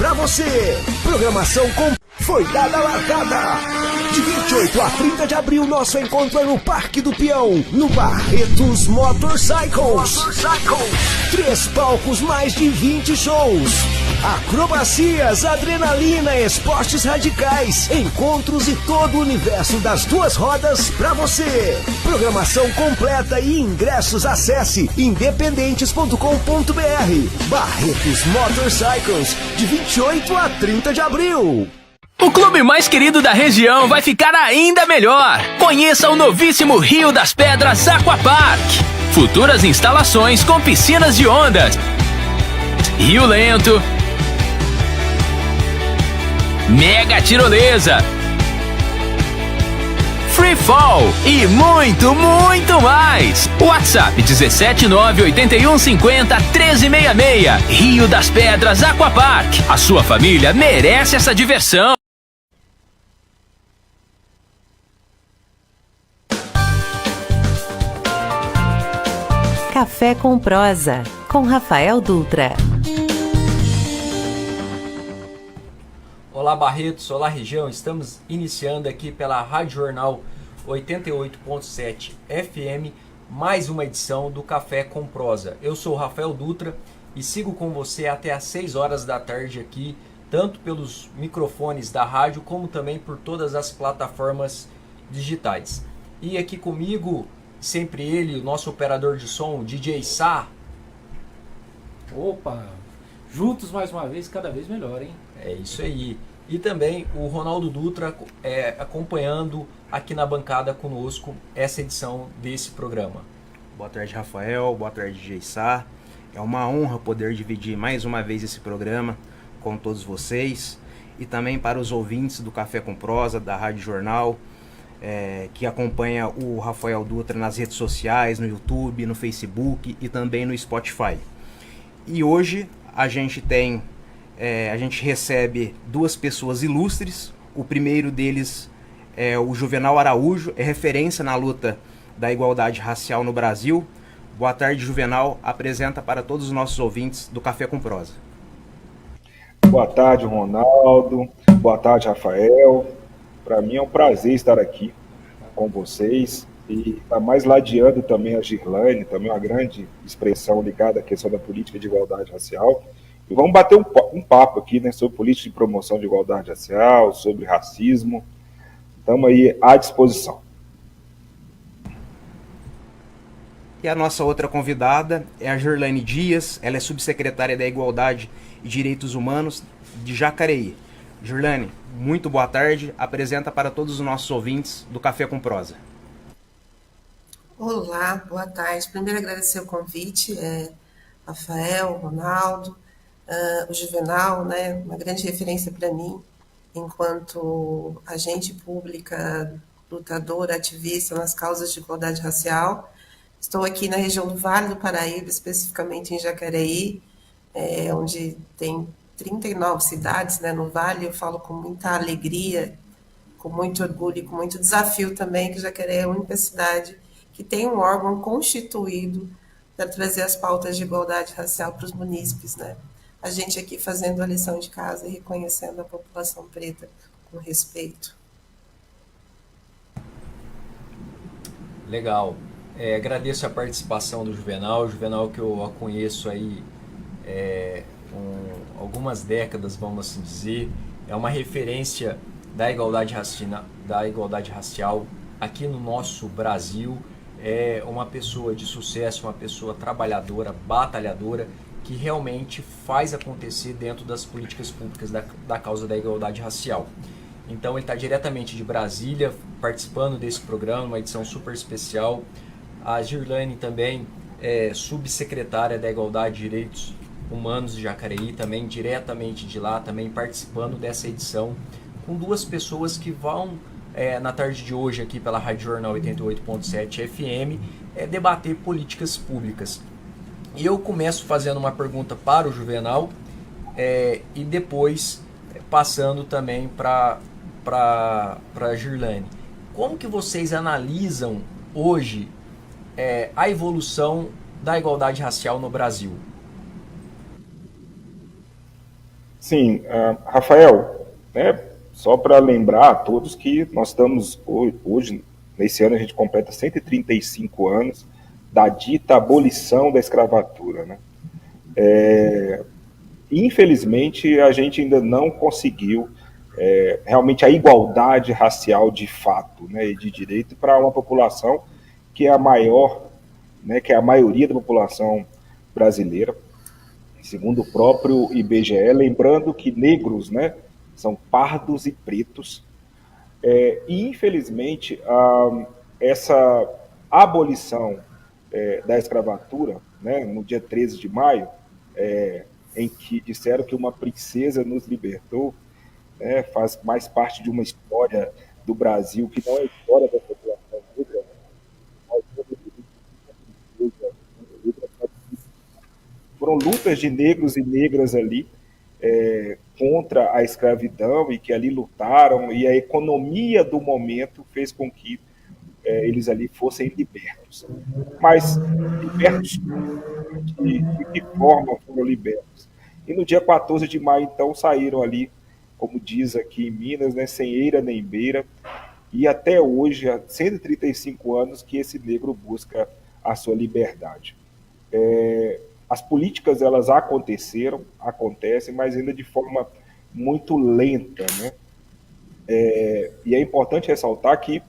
pra você. Programação com... Foi dada a largada. De 28 a 30 de abril, nosso encontro é no Parque do Peão, no Barretos Motorcycles. 3 palcos, mais de 20 shows. Acrobacias, adrenalina, esportes radicais, encontros e todo o universo das 2 rodas pra você. Programação completa e ingressos, acesse independentes.com.br. Barretos Motorcycles, de 28 a 30 de abril. O clube mais querido da região vai ficar ainda melhor. Conheça o novíssimo Rio das Pedras Aquapark. Futuras instalações com piscinas de ondas, rio lento, mega tirolesa, free fall e muito, muito mais. WhatsApp 17981501366. Rio das Pedras Aquapark. A sua família merece essa diversão. Café com Prosa, com Rafael Dutra. Olá Barretos, olá região, estamos iniciando aqui pela Rádio Jornal 88.7 FM, mais uma edição do Café com Prosa. Eu sou o Rafael Dutra e sigo com você até às 6 horas da tarde aqui, tanto pelos microfones da rádio como também por todas as plataformas digitais. E aqui comigo, sempre ele, o nosso operador de som, DJ Sá. Opa, juntos mais uma vez, cada vez melhor, hein? É isso aí. E também o Ronaldo Dutra acompanhando aqui na bancada conosco essa edição desse programa. Boa tarde, Rafael. Boa tarde, DJ Sá. É uma honra poder dividir mais uma vez esse programa com todos vocês e também para os ouvintes do Café com Prosa, da Rádio Jornal, que acompanha o Rafael Dutra nas redes sociais, no YouTube, no Facebook e também no Spotify. E hoje a gente recebe 2 pessoas ilustres. O primeiro deles é o Juvenal Araújo, é referência na luta da igualdade racial no Brasil. Boa tarde, Juvenal. Apresenta para todos os nossos ouvintes do Café com Prosa. Boa tarde, Ronaldo. Boa tarde, Rafael. Para mim é um prazer estar aqui com vocês e tá mais ladeando também a Girlane, também uma grande expressão ligada à questão da política de igualdade racial. E vamos bater um papo aqui, né, sobre política de promoção de igualdade racial, sobre racismo. Estamos aí à disposição. E a nossa outra convidada é a Girlane Dias, ela é subsecretária da Igualdade e Direitos Humanos de Jacareí. Girlane, muito boa tarde. Apresenta para todos os nossos ouvintes do Café com Prosa. Olá, boa tarde. Primeiro agradecer o convite, Rafael, Ronaldo, o Juvenal, né, uma grande referência para mim, enquanto agente pública, lutadora, ativista nas causas de igualdade racial. Estou aqui na região do Vale do Paraíba, especificamente em Jacareí, onde tem 39 cidades, né, no Vale. Eu falo com muita alegria, com muito orgulho e com muito desafio também, que Jacareí é a única cidade que tem um órgão constituído para trazer as pautas de igualdade racial para os munícipes, né? A gente aqui fazendo a lição de casa e reconhecendo a população preta com respeito. Legal. Agradeço a participação do Juvenal. Juvenal, que eu conheço aí algumas décadas, vamos assim dizer, é uma referência da igualdade racial aqui no nosso Brasil. É uma pessoa de sucesso, uma pessoa trabalhadora, batalhadora, que realmente faz acontecer dentro das políticas públicas da causa da igualdade racial. Então ele está diretamente de Brasília, participando desse programa, uma edição super especial. A Girlane também é subsecretária da Igualdade e Direitos Humanos de Jacareí, também diretamente de lá, também participando dessa edição, com 2 pessoas que vão, na tarde de hoje, aqui pela Rádio Jornal 88.7 FM, debater políticas públicas. E eu começo fazendo uma pergunta para o Juvenal e depois passando também para a Girlane. Como que vocês analisam hoje a evolução da igualdade racial no Brasil? Sim, Rafael, né, só para lembrar a todos que nós estamos hoje, nesse ano a gente completa 135 anos da dita abolição da escravatura, né? Infelizmente, a gente ainda não conseguiu realmente a igualdade racial de fato, né, e de direito para uma população que é a maior, né, que é a maioria da população brasileira, segundo o próprio IBGE, lembrando que negros, né, são pardos e pretos, e infelizmente essa abolição da escravatura, né, no dia 13 de maio, em que disseram que uma princesa nos libertou, né, faz mais parte de uma história do Brasil que não é a história da população negra, foram lutas de negros e negras ali contra a escravidão e que ali lutaram, e a economia do momento fez com que eles ali fossem libertos. Mas libertos de que forma foram libertos? E no dia 14 de maio, então, saíram ali, como diz aqui em Minas, né, sem eira nem beira, e até hoje, há 135 anos, que esse negro busca a sua liberdade. As políticas, elas acontecem, mas ainda de forma muito lenta, né? E é importante ressaltar que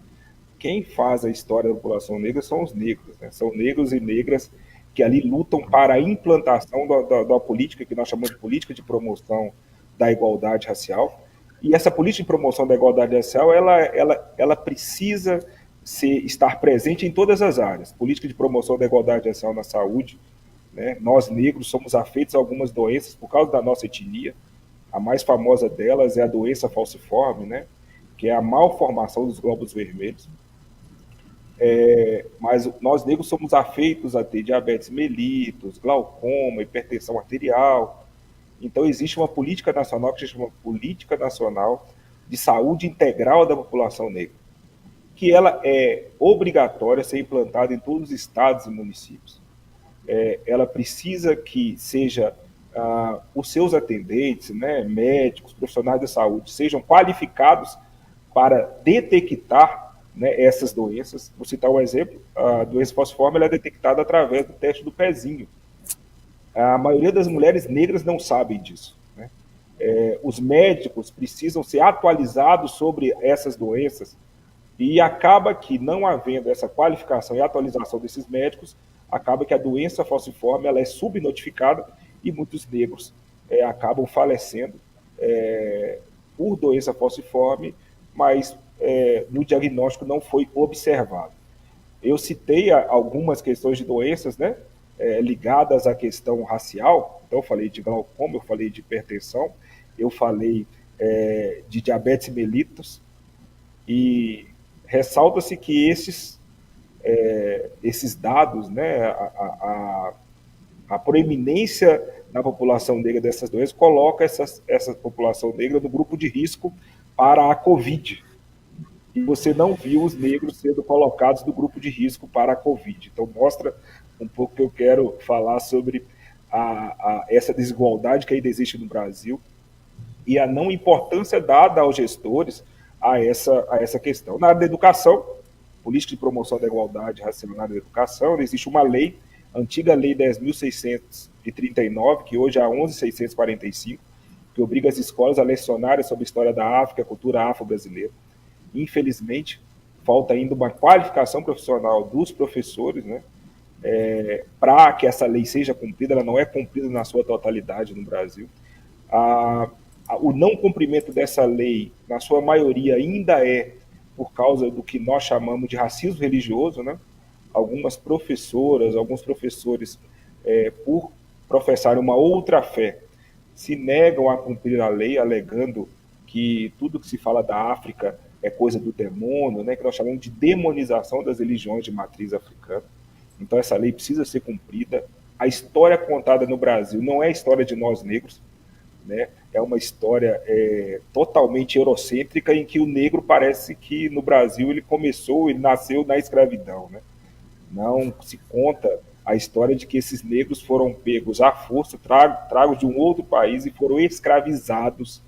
quem faz a história da população negra são os negros, né? São negros e negras que ali lutam para a implantação da política que nós chamamos de política de promoção da igualdade racial. E essa política de promoção da igualdade racial, ela precisa estar presente em todas as áreas. Política de promoção da igualdade racial na saúde, né? Nós negros somos afeitos a algumas doenças por causa da nossa etnia. A mais famosa delas é a doença falciforme, né? Que é a malformação dos glóbulos vermelhos. Mas nós negros somos afeitos a ter diabetes mellitus, glaucoma, hipertensão arterial. Então existe uma política nacional que se chama Política Nacional de Saúde Integral da População Negra, que ela é obrigatória a ser implantada em todos os estados e municípios. Ela precisa que seja os seus atendentes, né, médicos, profissionais da saúde, sejam qualificados para detectar, né, essas doenças. Vou citar um exemplo: a doença falciforme ela é detectada através do teste do pezinho. A maioria das mulheres negras não sabem disso, né? Os médicos precisam ser atualizados sobre essas doenças, e acaba que, não havendo essa qualificação e atualização desses médicos, acaba que a doença falciforme ela é subnotificada e muitos negros acabam falecendo por doença falciforme, mas no diagnóstico não foi observado. Eu citei algumas questões de doenças, né, ligadas à questão racial. Então eu falei de glaucoma, eu falei de hipertensão, eu falei de diabetes mellitus, e ressalta-se que esses dados, né, a proeminência na população negra dessas doenças coloca essa população negra no grupo de risco para a Covid. E você não viu os negros sendo colocados no grupo de risco para a Covid. Então mostra um pouco que eu quero falar sobre essa desigualdade que ainda existe no Brasil e a não importância dada aos gestores a essa questão. Na área da educação, política de promoção da igualdade racial na área da educação, existe uma lei, a antiga lei 10.639, que hoje é a 11.645, que obriga as escolas a lecionarem sobre a história da África, a cultura afro-brasileira. Infelizmente, falta ainda uma qualificação profissional dos professores, né, para que essa lei seja cumprida. Ela não é cumprida na sua totalidade no Brasil. O não cumprimento dessa lei, na sua maioria, ainda é por causa do que nós chamamos de racismo religioso, né? Algumas professoras, alguns professores, por professarem uma outra fé, se negam a cumprir a lei, alegando que tudo que se fala da África é coisa do demônio, né? Que nós chamamos de demonização das religiões de matriz africana. Então essa lei precisa ser cumprida. A história contada no Brasil não é a história de nós negros, né? É uma história totalmente eurocêntrica, em que o negro parece que no Brasil ele nasceu na escravidão, né? Não se conta a história de que esses negros foram pegos à força, tragos de um outro país e foram escravizados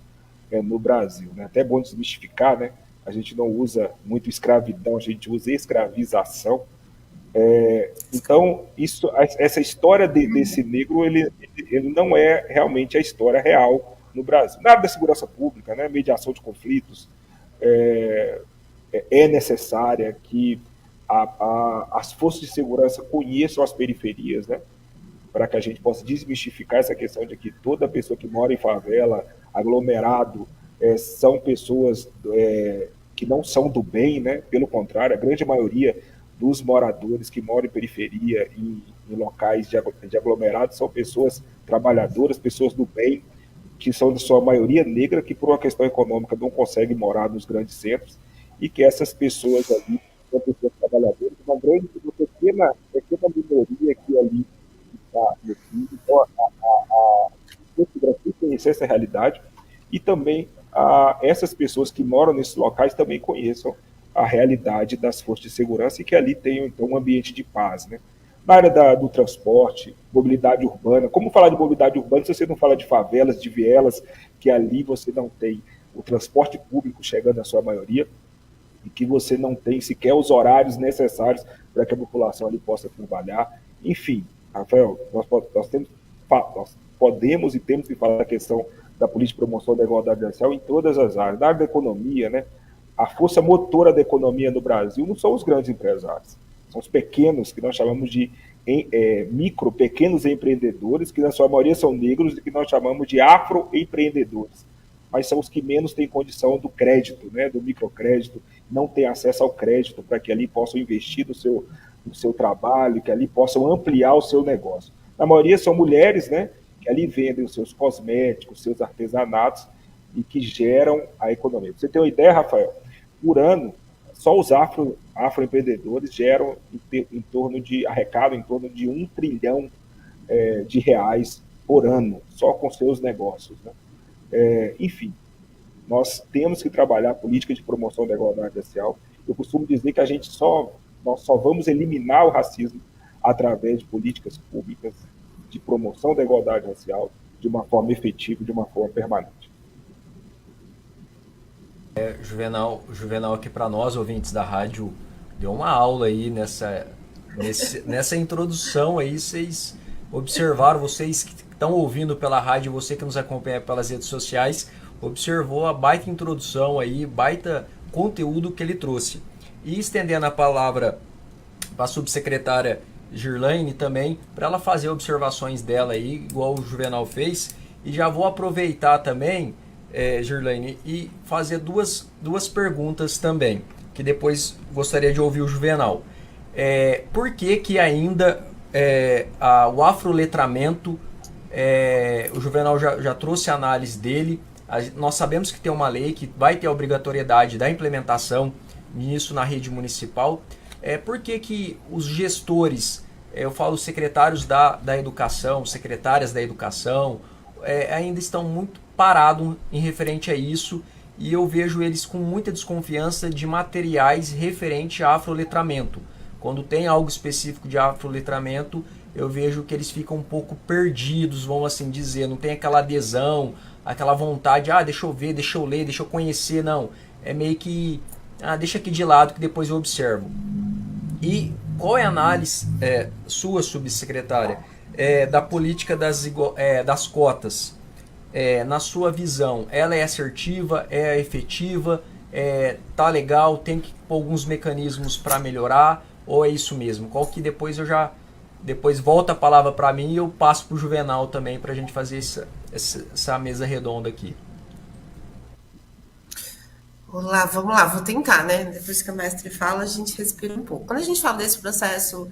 no Brasil. Né? Até é bom desmistificar, né? A gente não usa muito escravidão, a gente usa escravização. Então, essa história desse negro, ele não é realmente a história real no Brasil. Na área da segurança pública, né? Mediação de conflitos, é necessária que as forças de segurança conheçam as periferias, né? Para que a gente possa desmistificar essa questão de que toda pessoa que mora em favela, aglomerado, são pessoas que não são do bem, né? Pelo contrário, a grande maioria dos moradores que moram em periferia, em locais de aglomerados, são pessoas trabalhadoras, pessoas do bem, que são de sua maioria negra, que por uma questão econômica não conseguem morar nos grandes centros, e que essas pessoas ali são pessoas trabalhadoras, uma pequena minoria que ali está no então a conhecer essa realidade, e também essas pessoas que moram nesses locais também conheçam a realidade das forças de segurança e que ali tenham, então, um ambiente de paz, né? Na área do transporte, mobilidade urbana, como falar de mobilidade urbana se você não fala de favelas, de vielas, que ali você não tem o transporte público chegando à sua maioria e que você não tem sequer os horários necessários para que a população ali possa trabalhar. Enfim, Rafael, nós podemos e temos que falar da questão da política de promoção da igualdade racial em todas as áreas. Na área da economia, né? A força motora da economia no Brasil não são os grandes empresários, são os pequenos, que nós chamamos de pequenos empreendedores, que na sua maioria são negros e que nós chamamos de afroempreendedores, mas são os que menos têm condição do crédito, né, do microcrédito, não têm acesso ao crédito para que ali possam investir no seu trabalho, que ali possam ampliar o seu negócio. Na maioria são mulheres, né, que ali vendem os seus cosméticos, seus artesanatos e que geram a economia. Pra você ter uma ideia, Rafael, por ano, só os afroempreendedores geram arrecadam em torno de 1 trilhão de reais por ano, só com seus negócios. Né? Enfim, nós temos que trabalhar a política de promoção da igualdade racial. Eu costumo dizer que nós só vamos eliminar o racismo através de políticas públicas de promoção da igualdade racial de uma forma efetiva, de uma forma permanente. Juvenal aqui para nós, ouvintes da rádio, deu uma aula aí nessa introdução aí. Vocês observaram, vocês que estão ouvindo pela rádio, você que nos acompanha pelas redes sociais, observou a baita introdução aí, baita conteúdo que ele trouxe. E estendendo a palavra para a subsecretária Girlaine também, para ela fazer observações dela aí, igual o Juvenal fez, e já vou aproveitar também, Girlaine, e fazer duas perguntas também, que depois gostaria de ouvir o Juvenal. Por que ainda o afroletramento, o Juvenal já trouxe a análise dele, nós sabemos que tem uma lei que vai ter a obrigatoriedade da implementação nisso na rede municipal. Por que os gestores, eu falo secretários da educação, secretárias da educação, ainda estão muito parados em referente a isso, e eu vejo eles com muita desconfiança de materiais referente a afroletramento. Quando tem algo específico de afroletramento, eu vejo que eles ficam um pouco perdidos, vamos assim dizer, não tem aquela adesão, aquela vontade, deixa eu ver, deixa eu ler, deixa eu conhecer, não. É meio que, deixa aqui de lado que depois eu observo. E qual é a análise sua, subsecretária, da política das cotas? Na sua visão, ela é assertiva, é efetiva, tá legal, tem que pôr alguns mecanismos para melhorar, ou é isso mesmo? Qual que depois volta a palavra para mim e eu passo para o Juvenal também para a gente fazer essa mesa redonda aqui. Vamos lá, vou tentar, né? Depois que a mestre fala, a gente respira um pouco. Quando a gente fala desse processo,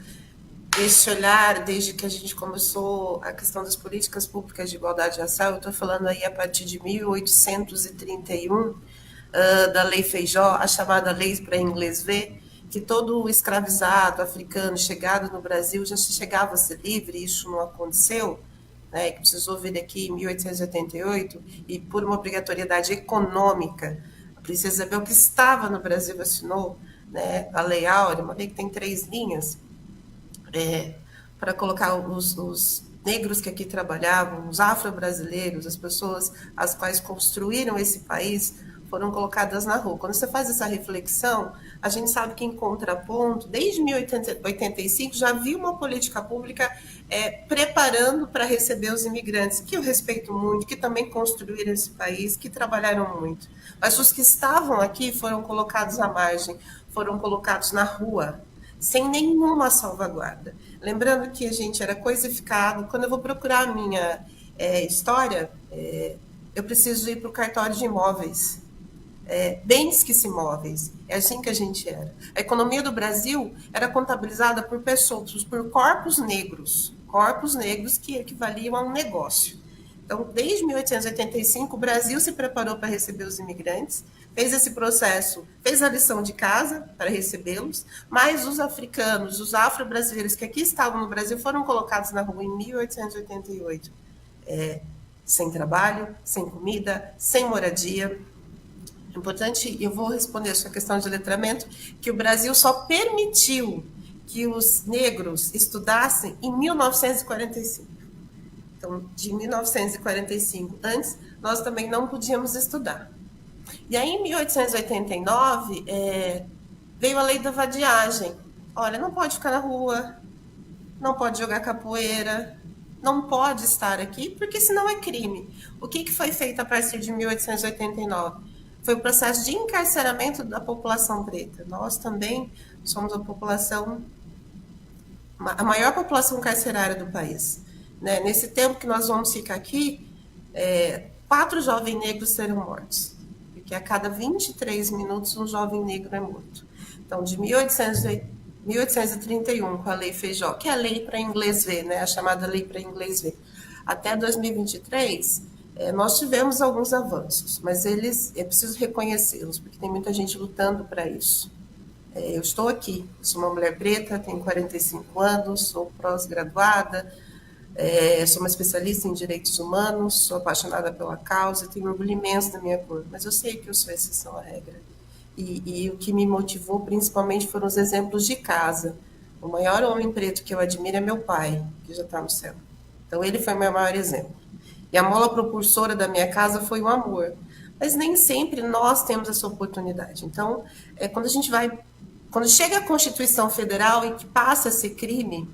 desse olhar, desde que a gente começou a questão das políticas públicas de igualdade racial, eu estou falando aí a partir de 1831, da Lei Feijó, a chamada Lei para Inglês Ver, que todo escravizado africano chegado no Brasil já chegava a ser livre, isso não aconteceu, né? Que precisou vir aqui em 1888, e por uma obrigatoriedade econômica, a Princesa Isabel, que estava no Brasil, assinou, né, a Lei Áurea, uma lei que tem 3 linhas, para colocar os negros que aqui trabalhavam, os afro-brasileiros, as pessoas as quais construíram esse país, foram colocadas na rua. Quando você faz essa reflexão, a gente sabe que, em contraponto, desde 1885 já havia uma política pública preparando para receber os imigrantes, que eu respeito muito, que também construíram esse país, que trabalharam muito. Mas os que estavam aqui foram colocados à margem, foram colocados na rua, sem nenhuma salvaguarda. Lembrando que a gente era coisificado. Quando eu vou procurar a minha história, eu preciso ir para o cartório de imóveis. Bens que se móveis. É assim que a gente era. A economia do Brasil era contabilizada por pessoas, por corpos negros que equivaliam a um negócio. Então, desde 1885, o Brasil se preparou para receber os imigrantes, fez esse processo, fez a lição de casa para recebê-los, mas os africanos, os afro-brasileiros que aqui estavam no Brasil foram colocados na rua em 1888, sem trabalho, sem comida, sem moradia. É importante, eu vou responder a sua questão de letramento, que o Brasil só permitiu que os negros estudassem em 1945. Então, de 1945 antes, nós também não podíamos estudar. E aí, em 1889, veio a lei da vadiagem. Olha, não pode ficar na rua, não pode jogar capoeira, não pode estar aqui, porque senão é crime. O que foi feito a partir de 1889? Foi o processo de encarceramento da população preta. Nós também somos a maior população carcerária do país. Né? Nesse tempo que nós vamos ficar aqui, 4 jovens negros serão mortos. Porque a cada 23 minutos um jovem negro é morto. Então, de 1831, com a Lei Feijó, que é a lei para inglês ver, né? A chamada lei para inglês ver, até 2023, nós tivemos alguns avanços, mas é preciso reconhecê-los, porque tem muita gente lutando para isso. Eu estou aqui, sou uma mulher preta, tenho 45 anos, sou pós-graduada, sou uma especialista em direitos humanos, sou apaixonada pela causa, tenho orgulho imenso da minha cor, mas eu sei que eu sou exceção à regra. E o que me motivou principalmente foram os exemplos de casa. O maior homem preto que eu admiro é meu pai, que já está no céu. Então ele foi o meu maior exemplo. E a mola propulsora da minha casa foi o amor. Mas nem sempre nós temos essa oportunidade. Então, quando chega a Constituição Federal e que passa a ser crime,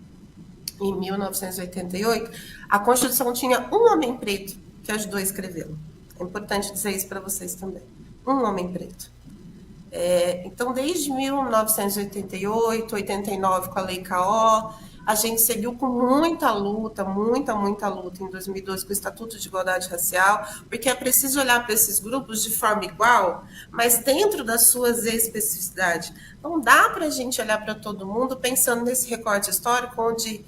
em 1988, a Constituição tinha um homem preto que ajudou a escrevê-lo. É importante dizer isso para vocês também. Um homem preto. Então, desde 1988, 89, com a Lei K.O., a gente seguiu com muita luta, muita luta em 2012 com o Estatuto de Igualdade Racial, porque é preciso olhar para esses grupos de forma igual, mas dentro das suas especificidades. Não dá para a gente olhar para todo mundo pensando nesse recorte histórico, onde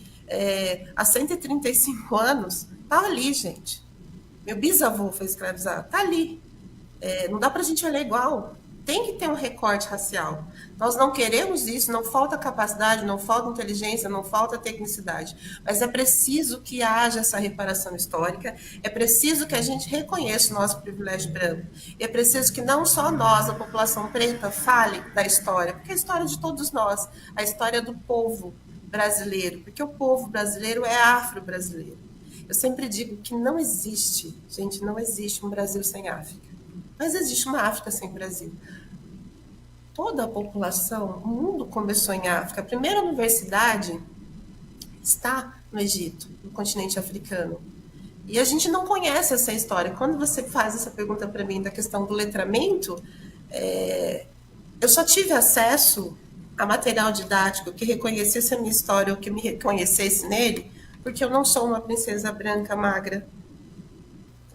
há 135 anos, está ali, gente. Meu bisavô foi escravizado, está ali. Não dá para a gente olhar igual. Tem que ter um recorte racial. Nós não queremos isso, não falta capacidade, não falta inteligência, não falta tecnicidade. Mas é preciso que haja essa reparação histórica, é preciso que a gente reconheça o nosso privilégio branco. E é preciso que não só nós, a população preta, fale da história, porque é a história de todos nós, a história do povo brasileiro, porque o povo brasileiro é afro-brasileiro. Eu sempre digo que não existe, gente, não existe um Brasil sem África. Mas existe uma África sem Brasil. Toda a população, o mundo começou em África. A primeira universidade está no Egito, no continente africano. E a gente não conhece essa história. Quando você faz essa pergunta para mim da questão do letramento, eu só tive acesso a material didático que reconhecesse a minha história ou que me reconhecesse nele, porque eu não sou uma princesa branca magra.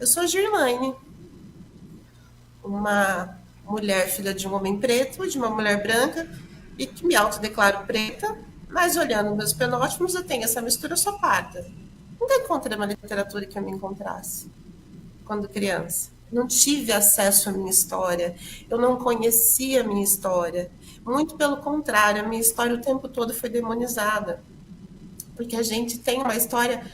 Eu sou Girlaine, uma mulher filha de um homem preto, de uma mulher branca, e que me autodeclaro preta, mas olhando meus fenótipos eu tenho essa mistura, eu sou parda. Nunca encontrei uma literatura que eu me encontrasse quando criança. Não tive acesso à minha história, eu não conhecia a minha história. Muito pelo contrário, a minha história o tempo todo foi demonizada. Porque a gente tem uma história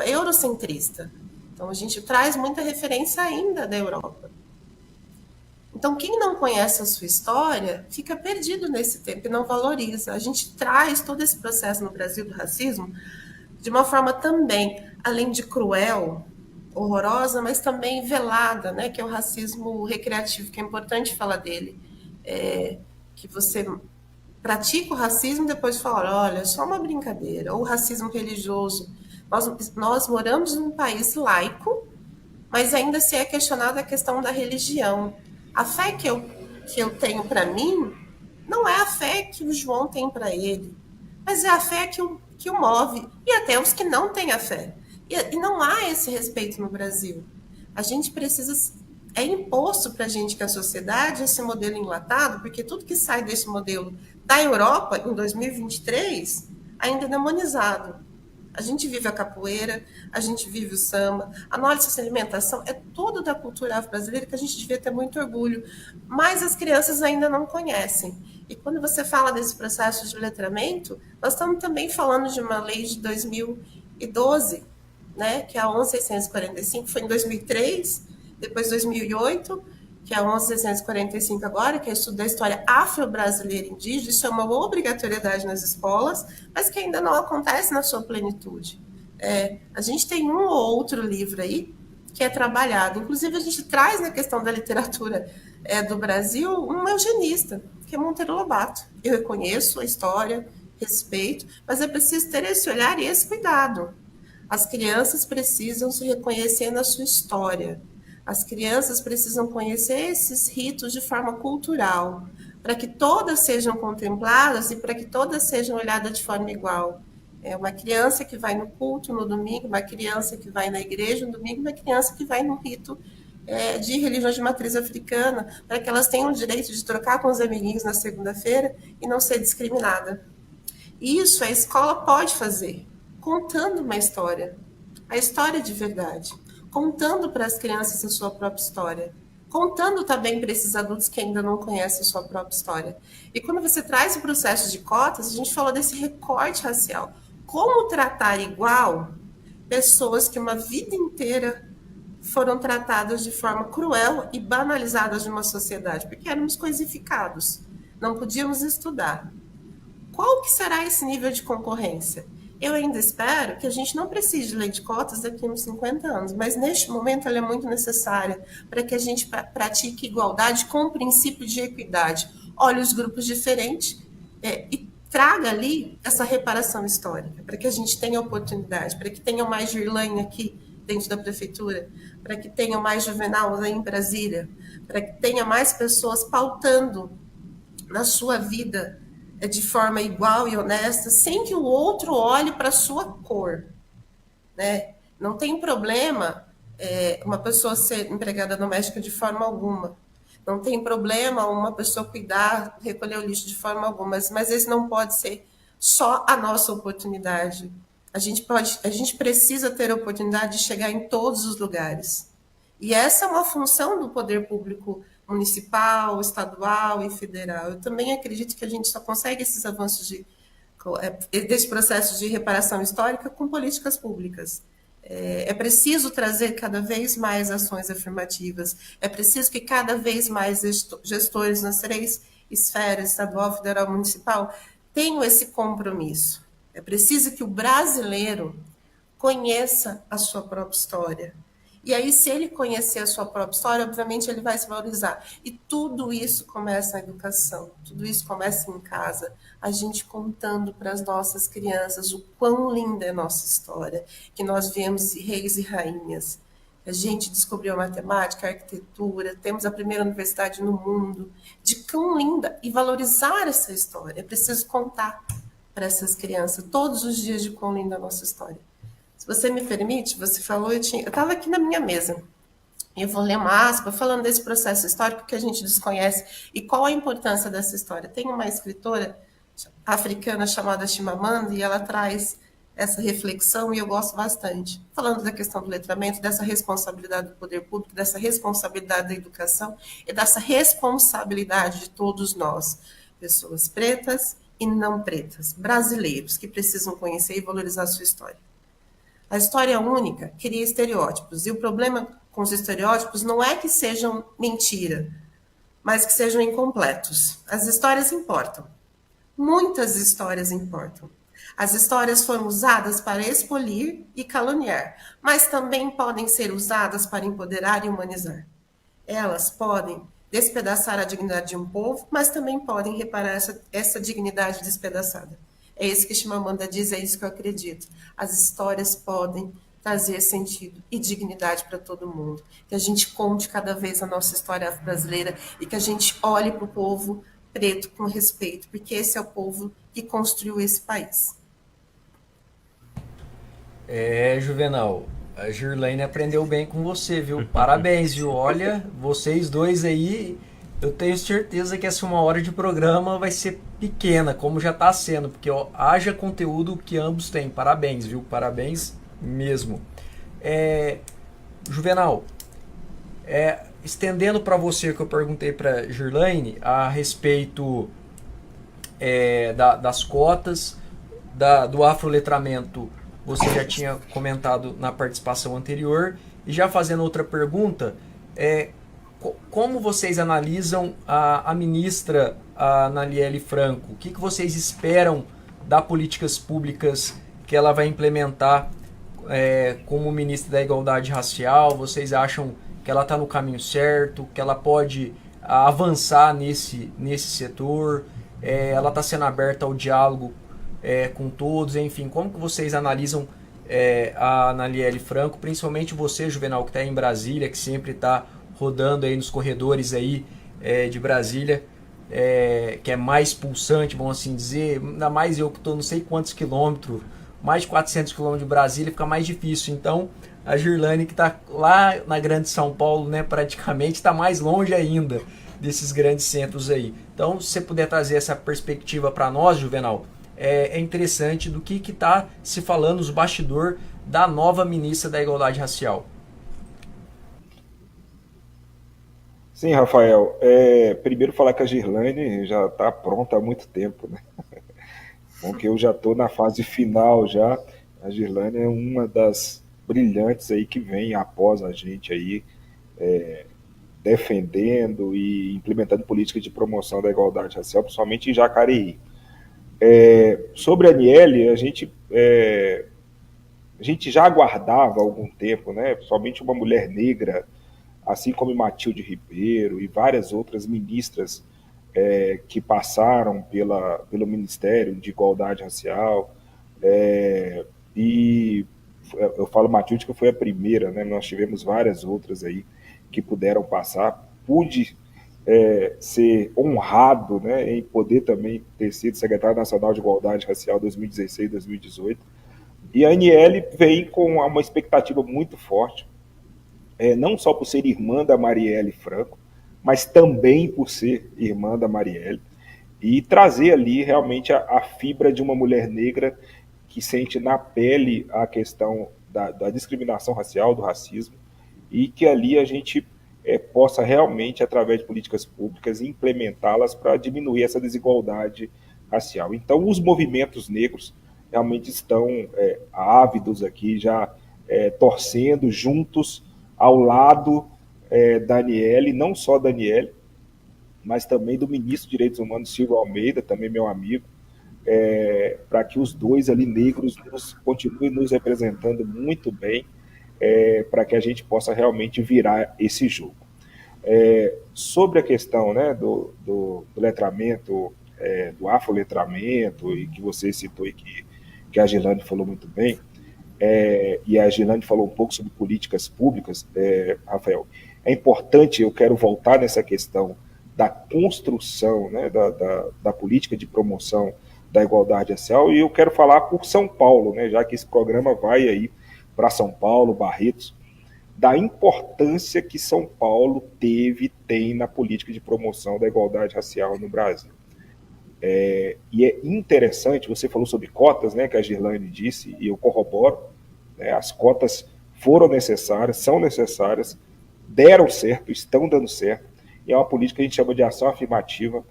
eurocentrista. Então, a gente traz muita referência ainda da Europa. Então, quem não conhece a sua história fica perdido nesse tempo e não valoriza. A gente traz todo esse processo no Brasil do racismo de uma forma também, além de cruel, horrorosa, mas também velada, né? Que é o racismo recreativo, que é importante falar dele. Que você pratica o racismo e depois fala, olha, é só uma brincadeira. Ou o racismo religioso. Nós moramos num país laico, mas ainda se é questionada a questão da religião. A fé que eu tenho para mim não é a fé que o João tem para ele, mas é a fé que o move, e até os que não têm a fé. E não há esse respeito no Brasil. A gente precisa... É imposto para a gente que a sociedade, esse modelo enlatado, porque tudo que sai desse modelo da Europa, em 2023, ainda é demonizado. A gente vive a capoeira, a gente vive o samba, a nossa alimentação é toda da cultura afro-brasileira que a gente devia ter muito orgulho, mas as crianças ainda não conhecem. E quando você fala desse processo de letramento, nós estamos também falando de uma lei de 2012, né, que é a 11.645, foi em 2003, depois 2008, que é a 11.645 agora, que é o estudo da história afro-brasileira indígena. Isso é uma obrigatoriedade nas escolas, mas que ainda não acontece na sua plenitude. A gente tem um ou outro livro aí que é trabalhado. Inclusive, a gente traz na questão da literatura do Brasil um eugenista, que é Monteiro Lobato. Eu reconheço a história, respeito, mas é preciso ter esse olhar e esse cuidado. As crianças precisam se reconhecer na sua história. As crianças precisam conhecer esses ritos de forma cultural, para que todas sejam contempladas e para que todas sejam olhadas de forma igual. É uma criança que vai no culto no domingo, uma criança que vai na igreja no domingo, uma criança que vai no rito de religiões de matriz africana, para que elas tenham o direito de trocar com os amiguinhos na segunda-feira e não ser discriminada. Isso a escola pode fazer, contando uma história, a história de verdade, contando para as crianças a sua própria história, contando também para esses adultos que ainda não conhecem a sua própria história. E quando você traz o processo de cotas, a gente falou desse recorte racial. Como tratar igual pessoas que uma vida inteira foram tratadas de forma cruel e banalizadas de uma sociedade, porque éramos coisificados, não podíamos estudar. Qual que será esse nível de concorrência? Eu ainda espero que a gente não precise de lei de cotas daqui a uns 50 anos, mas neste momento ela é muito necessária para que a gente pratique igualdade com o princípio de equidade. Olhe os grupos diferentes e traga ali essa reparação histórica, para que a gente tenha oportunidade, para que tenha mais Girlane aqui dentro da prefeitura, para que tenha mais Juvenal aí em Brasília, para que tenha mais pessoas pautando na sua vida de forma igual e honesta, sem que o outro olhe para a sua cor, né? Não tem problema uma pessoa ser empregada doméstica de forma alguma. Não tem problema uma pessoa cuidar, recolher o lixo de forma alguma, mas esse não pode ser só a nossa oportunidade. A gente precisa ter a oportunidade de chegar em todos os lugares. E essa é uma função do poder público municipal, estadual e federal. Eu também acredito que a gente só consegue esses avanços desse processo de reparação histórica com políticas públicas. É preciso trazer cada vez mais ações afirmativas, é preciso que cada vez mais gestores nas 3 esferas, estadual, federal, municipal, tenham esse compromisso. É preciso que o brasileiro conheça a sua própria história. E aí, se ele conhecer a sua própria história, obviamente ele vai se valorizar. E tudo isso começa na educação, tudo isso começa em casa. A gente contando para as nossas crianças o quão linda é a nossa história, que nós viemos reis e rainhas. A gente descobriu a matemática, a arquitetura, temos a primeira universidade no mundo, de quão linda, e valorizar essa história. É preciso contar para essas crianças todos os dias de quão linda é a nossa história. Se você me permite, você falou, eu estava aqui na minha mesa, eu vou ler uma aspa falando desse processo histórico que a gente desconhece e qual a importância dessa história. Tem uma escritora africana chamada Chimamanda e ela traz essa reflexão e eu gosto bastante. Falando da questão do letramento, dessa responsabilidade do poder público, dessa responsabilidade da educação e dessa responsabilidade de todos nós, pessoas pretas e não pretas, brasileiros, que precisam conhecer e valorizar a sua história. A história única cria estereótipos, e o problema com os estereótipos não é que sejam mentira, mas que sejam incompletos. As histórias importam. Muitas histórias importam. As histórias foram usadas para expolir e caluniar, mas também podem ser usadas para empoderar e humanizar. Elas podem despedaçar a dignidade de um povo, mas também podem reparar essa dignidade despedaçada. É isso que Chimamanda diz, é isso que eu acredito. As histórias podem trazer sentido e dignidade para todo mundo. Que a gente conte cada vez a nossa história brasileira e que a gente olhe para o povo preto com respeito, porque esse é o povo que construiu esse país. Juvenal, a Girlaine aprendeu bem com você, viu? Parabéns, viu? Olha, vocês dois aí, eu tenho certeza que essa 1 hora de programa vai ser pequena, como já está sendo, porque ó, haja conteúdo que ambos têm. Parabéns, viu? Parabéns mesmo. Juvenal, estendendo para você o que eu perguntei para Girlaine a respeito das cotas, do afroletramento, você já tinha comentado na participação anterior, e já fazendo outra pergunta, como vocês analisam a ministra Aniele Franco? O que vocês esperam das políticas públicas que ela vai implementar como ministra da Igualdade Racial? Vocês acham que ela está no caminho certo, que ela pode avançar nesse setor? Ela está sendo aberta ao diálogo com todos, enfim, como que vocês analisam a Aniele Franco, principalmente você, Juvenal, que está em Brasília, que sempre está rodando aí nos corredores aí de Brasília, que é mais pulsante, vamos assim dizer, ainda mais eu que estou não sei quantos quilômetros, mais de 400 quilômetros de Brasília, fica mais difícil. Então, a Girlaine, que está lá na Grande São Paulo, né, praticamente, está mais longe ainda desses grandes centros aí. Então, se você puder trazer essa perspectiva para nós, Juvenal, é interessante do que está se falando nos bastidores da nova ministra da Igualdade Racial. Sim, Rafael. Primeiro falar que a Girlaine já está pronta há muito tempo, né? Porque eu já estou na fase final já. A Girlaine é uma das brilhantes aí que vem após a gente aí, defendendo e implementando políticas de promoção da igualdade racial, principalmente em Jacareí. Sobre a Aniele, a gente já aguardava há algum tempo, né? Somente uma mulher negra, assim como Matilde Ribeiro e várias outras ministras que passaram pelo Ministério de Igualdade Racial. E eu falo Matilde que foi a primeira, né? Nós tivemos várias outras aí que puderam passar. Pude ser honrado, né, em poder também ter sido secretário nacional de Igualdade Racial 2016-2018. E a Aniele vem com uma expectativa muito forte, não só por ser irmã da Marielle Franco, mas também por ser irmã da Marielle, e trazer ali realmente a fibra de uma mulher negra que sente na pele a questão da discriminação racial, do racismo, e que ali a gente possa realmente, através de políticas públicas, implementá-las para diminuir essa desigualdade racial. Então, os movimentos negros realmente estão ávidos aqui, já torcendo juntos ao lado da Aniele, não só da Aniele, mas também do ministro de Direitos Humanos, Silvio Almeida, também meu amigo, para que os dois ali negros continuem nos representando muito bem, para que a gente possa realmente virar esse jogo. Sobre a questão, né, do letramento, do afroletramento, e que você citou e que a Girlaine falou muito bem, e a Girlaine falou um pouco sobre políticas públicas, Rafael, é importante, eu quero voltar nessa questão da construção, né, da política de promoção da igualdade racial, e eu quero falar por São Paulo, né, já que esse programa vai aí para São Paulo, Barretos, da importância que São Paulo tem na política de promoção da igualdade racial no Brasil. E é interessante, você falou sobre cotas, né, que a Girlaine disse, e eu corroboro, né, as cotas foram necessárias, são necessárias, deram certo, estão dando certo, e é uma política que a gente chama de ação afirmativa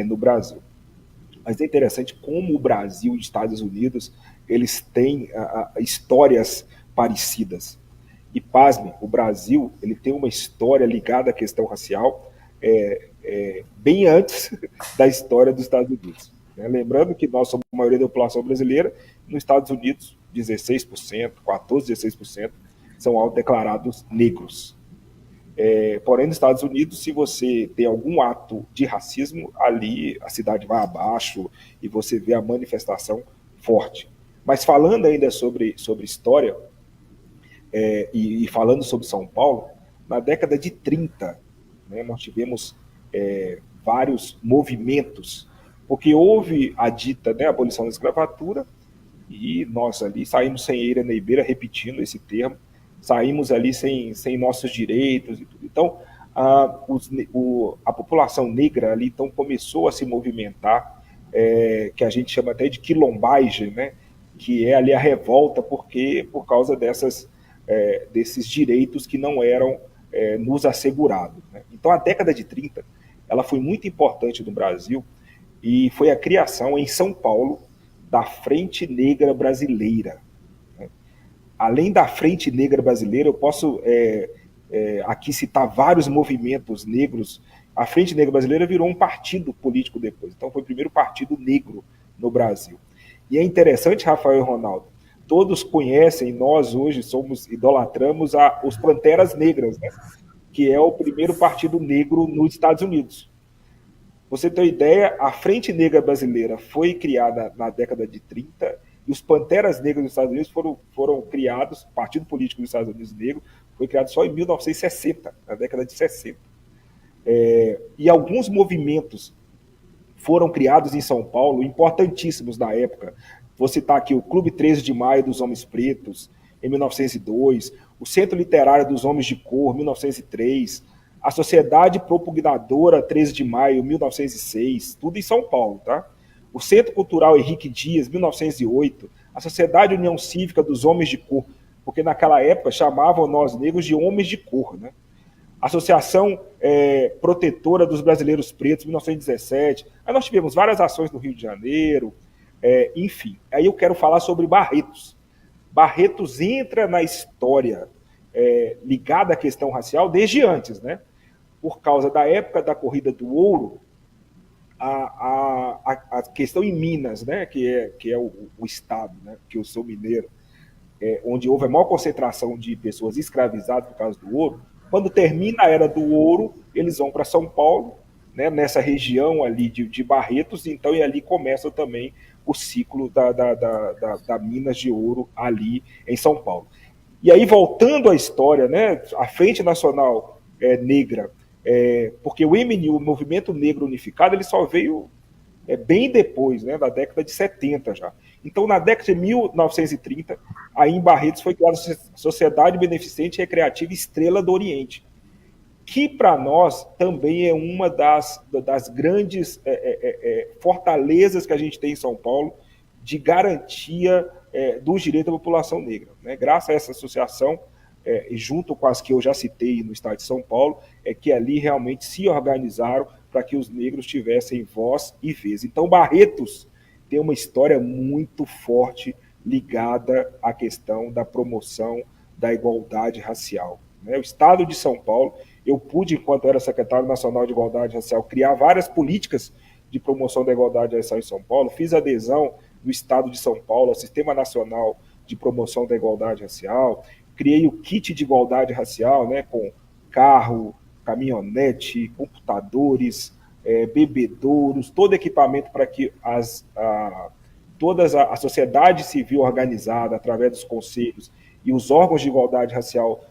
no Brasil. Mas é interessante como o Brasil e os Estados Unidos, eles têm histórias parecidas. E, pasme, o Brasil ele tem uma história ligada à questão racial bem antes da história dos Estados Unidos. Né? Lembrando que nós somos a maioria da população brasileira, nos Estados Unidos, 16%, 14%, 16% são autodeclarados negros. Porém, nos Estados Unidos, se você tem algum ato de racismo, ali a cidade vai abaixo e você vê a manifestação forte. Mas falando ainda sobre história, e falando sobre São Paulo, na década de 30, né, nós tivemos vários movimentos, porque houve a dita, né, abolição da escravatura, e nós ali saímos sem eira nem beira, repetindo esse termo, saímos ali sem nossos direitos e tudo. Então, a população negra ali então começou a se movimentar, que a gente chama até de quilombagem, né, que é ali a revolta por causa desses direitos que não eram nos assegurados. Né? Então, a década de 30 ela foi muito importante no Brasil e foi a criação em São Paulo da Frente Negra Brasileira. Né? Além da Frente Negra Brasileira, eu posso aqui citar vários movimentos negros. A Frente Negra Brasileira virou um partido político depois, então foi o primeiro partido negro no Brasil. E é interessante, Rafael e Ronaldo, todos conhecem, nós hoje idolatramos os Panteras Negras, né? Que é o primeiro partido negro nos Estados Unidos. Você tem uma ideia, a Frente Negra Brasileira foi criada na década de 30 e os Panteras Negras dos Estados Unidos foram criados, o Partido Político dos Estados Unidos Negro foi criado só em 1960, na década de 60. E alguns movimentos foram criados em São Paulo, importantíssimos na época. Vou citar aqui o Clube 13 de Maio dos Homens Pretos, em 1902, o Centro Literário dos Homens de Cor, 1903, a Sociedade Propugnadora 13 de Maio, 1906, tudo em São Paulo, tá? O Centro Cultural Henrique Dias, 1908, a Sociedade União Cívica dos Homens de Cor, porque naquela época chamavam nós negros de homens de cor, né? Associação Protetora dos Brasileiros Pretos, 1917. Aí nós tivemos várias ações no Rio de Janeiro, enfim. Aí eu quero falar sobre Barretos. Barretos entra na história ligada à questão racial desde antes, né? Por causa da época da corrida do ouro, a questão em Minas, né? Que é o estado, né? Que eu sou mineiro, onde houve a maior concentração de pessoas escravizadas por causa do ouro. Quando termina a era do ouro, eles vão para São Paulo, né, nessa região ali de Barretos, então, e ali começa também o ciclo da Minas de Ouro ali em São Paulo. E aí, voltando à história, né, a Frente Nacional Negra, porque o MNU, o Movimento Negro Unificado, ele só veio bem depois, né, da década de 70 já. Então, na década de 1930, aí em Barretos foi criada a Sociedade Beneficente Recreativa Estrela do Oriente, que para nós também é uma das grandes fortalezas que a gente tem em São Paulo de garantia dos direitos da população negra. Né? Graças a essa associação, junto com as que eu já citei no estado de São Paulo, que ali realmente se organizaram para que os negros tivessem voz e vez. Então, Barretos tem uma história muito forte ligada à questão da promoção da igualdade racial. Né? O estado de São Paulo, eu pude, enquanto era secretário nacional de igualdade racial, criar várias políticas de promoção da igualdade racial em São Paulo, fiz adesão do estado de São Paulo ao Sistema Nacional de Promoção da Igualdade Racial, criei o kit de igualdade racial, né, com carro, caminhonete, computadores, bebedouros, todo equipamento para que toda a sociedade civil organizada, através dos conselhos e os órgãos de igualdade racial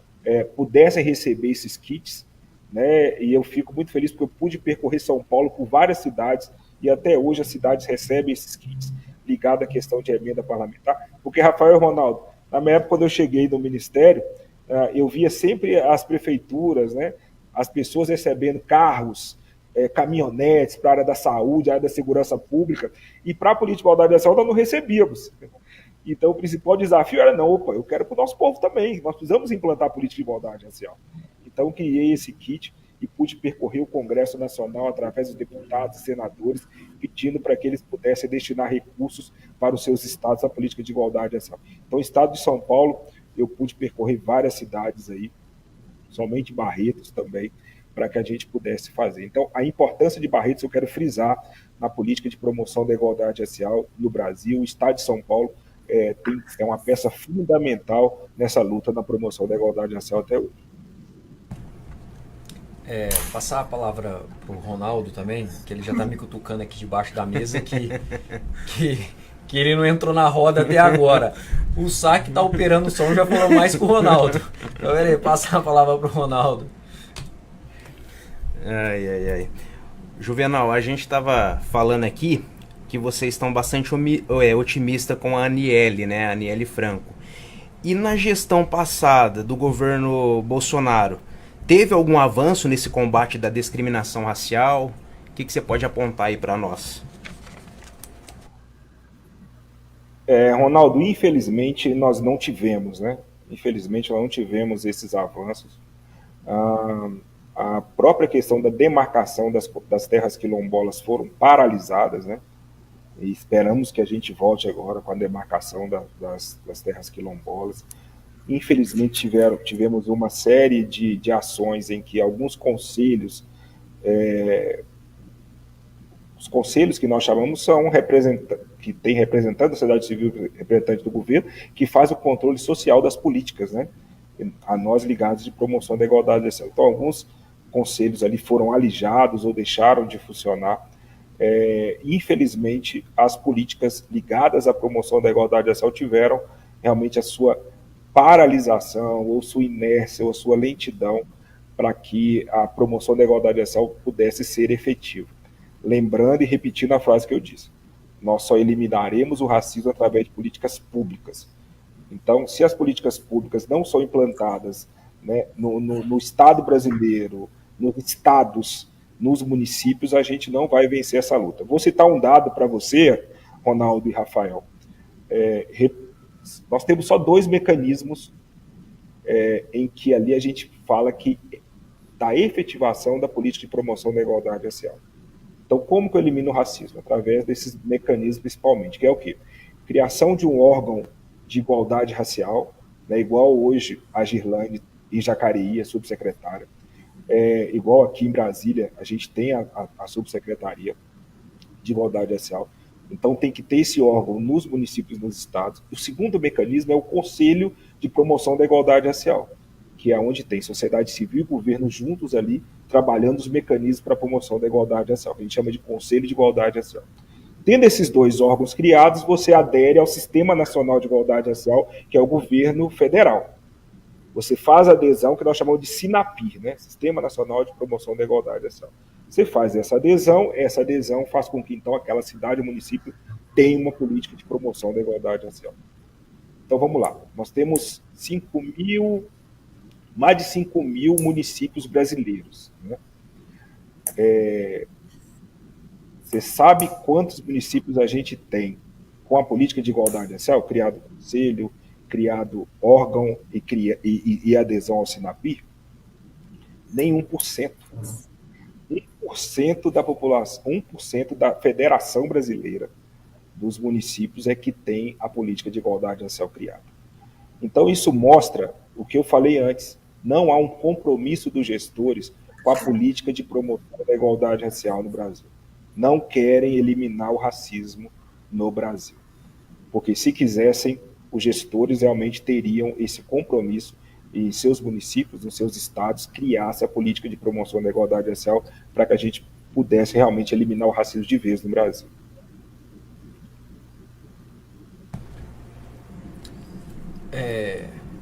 pudessem receber esses kits, né? E eu fico muito feliz porque eu pude percorrer São Paulo por várias cidades e até hoje as cidades recebem esses kits ligados à questão de emenda parlamentar, porque, Rafael e Ronaldo, na minha época, quando eu cheguei no Ministério, eu via sempre as prefeituras, né, as pessoas recebendo carros, caminhonetes para a área da saúde, a área da segurança pública, e para a política de igualdade racial nós não recebíamos. Então o principal desafio era, eu quero para o nosso povo também, nós precisamos implantar a política de igualdade racial. Então criei esse kit e pude percorrer o Congresso Nacional através dos deputados e senadores, pedindo para que eles pudessem destinar recursos para os seus estados à política de igualdade racial. Então o estado de São Paulo, eu pude percorrer várias cidades aí, somente Barretos também, para que a gente pudesse fazer. Então, a importância de Barretos eu quero frisar na política de promoção da igualdade racial no Brasil. O Estado de São Paulo é uma peça fundamental nessa luta na promoção da igualdade racial até hoje. Passar a palavra para o Ronaldo também, que ele já está me cutucando aqui debaixo da mesa, que ele não entrou na roda até agora. O Saque está operando o som, já falou mais que o Ronaldo. Então, peraí, passar a palavra para o Ronaldo. Ai. Juvenal, a gente estava falando aqui que vocês estão bastante otimistas com a Aniele, né? A Aniele Franco. E na gestão passada do governo Bolsonaro, teve algum avanço nesse combate da discriminação racial? O que você pode apontar aí para nós? Ronaldo, infelizmente nós não tivemos, né? Infelizmente nós não tivemos esses avanços. A própria questão da demarcação das terras quilombolas foram paralisadas, né? E esperamos que a gente volte agora com a demarcação das terras quilombolas. Infelizmente tivemos uma série de ações em que alguns conselhos, os conselhos que nós chamamos são que tem representante da sociedade civil, representante do governo, que faz o controle social das políticas, né? A nós ligados de promoção da igualdade racial. Então, alguns conselhos ali foram alijados ou deixaram de funcionar. Infelizmente, as políticas ligadas à promoção da igualdade racial tiveram realmente a sua paralisação, ou sua inércia, ou sua lentidão para que a promoção da igualdade racial pudesse ser efetiva. Lembrando e repetindo a frase que eu disse, nós só eliminaremos o racismo através de políticas públicas. Então, se as políticas públicas não são implantadas, né, no Estado brasileiro, nos estados, nos municípios, a gente não vai vencer essa luta. Vou citar um dado para você, Ronaldo e Rafael. Nós temos só 2 mecanismos em que ali a gente fala que da efetivação da política de promoção da igualdade racial. Então, como que eu elimino o racismo? Através desses mecanismos, principalmente, que é o quê? Criação de um órgão de igualdade racial, né, igual hoje a Girlane em Jacareí, a subsecretária, igual aqui em Brasília, a gente tem a subsecretaria de igualdade racial. Então, tem que ter esse órgão nos municípios e nos estados. O segundo mecanismo é o Conselho de Promoção da Igualdade Racial, que é onde tem sociedade civil e governo juntos ali, trabalhando os mecanismos para a promoção da igualdade racial, que a gente chama de Conselho de Igualdade Racial. Tendo esses 2 órgãos criados, você adere ao Sistema Nacional de Igualdade Racial, que é o governo federal. Você faz a adesão, que nós chamamos de SINAPIR, né? Sistema Nacional de Promoção da Igualdade Racial. Você faz essa adesão faz com que, então, aquela cidade ou município tenha uma política de promoção da igualdade racial. Então, vamos lá. Nós temos mais de 5 mil municípios brasileiros, né? Você sabe quantos municípios a gente tem com a política de igualdade racial, criado conselho, criado órgão e adesão ao SINAPIR? Nem 1%. 1% da população, 1% da Federação Brasileira dos municípios é que tem a política de igualdade racial criada. Então, isso mostra o que eu falei antes. Não há um compromisso dos gestores com a política de promoção da igualdade racial no Brasil. Não querem eliminar o racismo no Brasil. Porque se quisessem, os gestores realmente teriam esse compromisso e em seus municípios, nos seus estados, criasse a política de promoção da igualdade racial para que a gente pudesse realmente eliminar o racismo de vez no Brasil.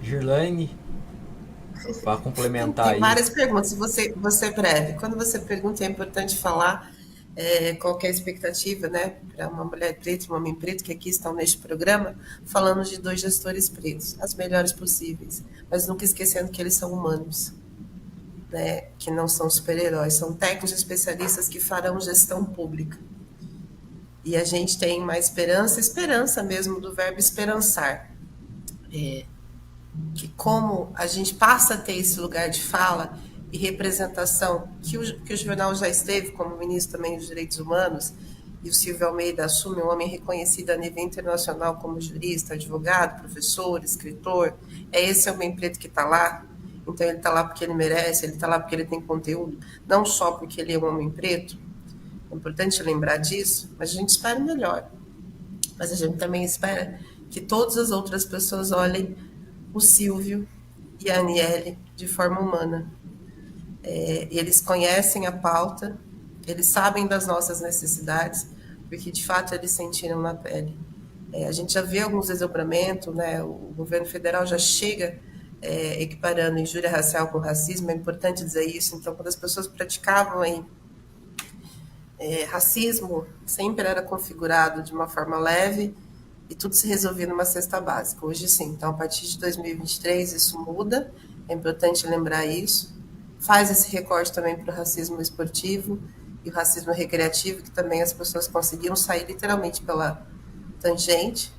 Girlane, para complementar tem várias perguntas, você breve. Quando você pergunta, é importante falar qual que é a expectativa, né, para uma mulher preta e um homem preto que aqui estão neste programa, falando de 2 gestores pretos, as melhores possíveis, mas nunca esquecendo que eles são humanos, né, que não são super-heróis, são técnicos especialistas que farão gestão pública. E a gente tem mais esperança mesmo do verbo esperançar. Que como a gente passa a ter esse lugar de fala e representação, que o Juvenal já esteve como ministro também dos Direitos Humanos, e o Silvio Almeida assume um homem reconhecido a nível internacional como jurista, advogado, professor, escritor, é esse homem preto que está lá. então ele está lá porque ele merece, ele está lá porque ele tem conteúdo, não só porque ele é um homem preto. É importante lembrar disso, mas a gente espera o melhor. Mas a gente também espera que todas as outras pessoas olhem o Silvio e a Aniele de forma humana. Eles conhecem a pauta, eles sabem das nossas necessidades, porque de fato eles sentiram na pele. A gente já vê alguns desdobramentos, né? O governo federal já chega equiparando injúria racial com racismo, é importante dizer isso. Então, quando as pessoas praticavam aí, racismo, sempre era configurado de uma forma leve e tudo se resolvia numa cesta básica. Hoje sim, então a partir de 2023 isso muda, é importante lembrar isso. Faz esse recorte também para o racismo esportivo e o racismo recreativo, que também as pessoas conseguiam sair literalmente pela tangente.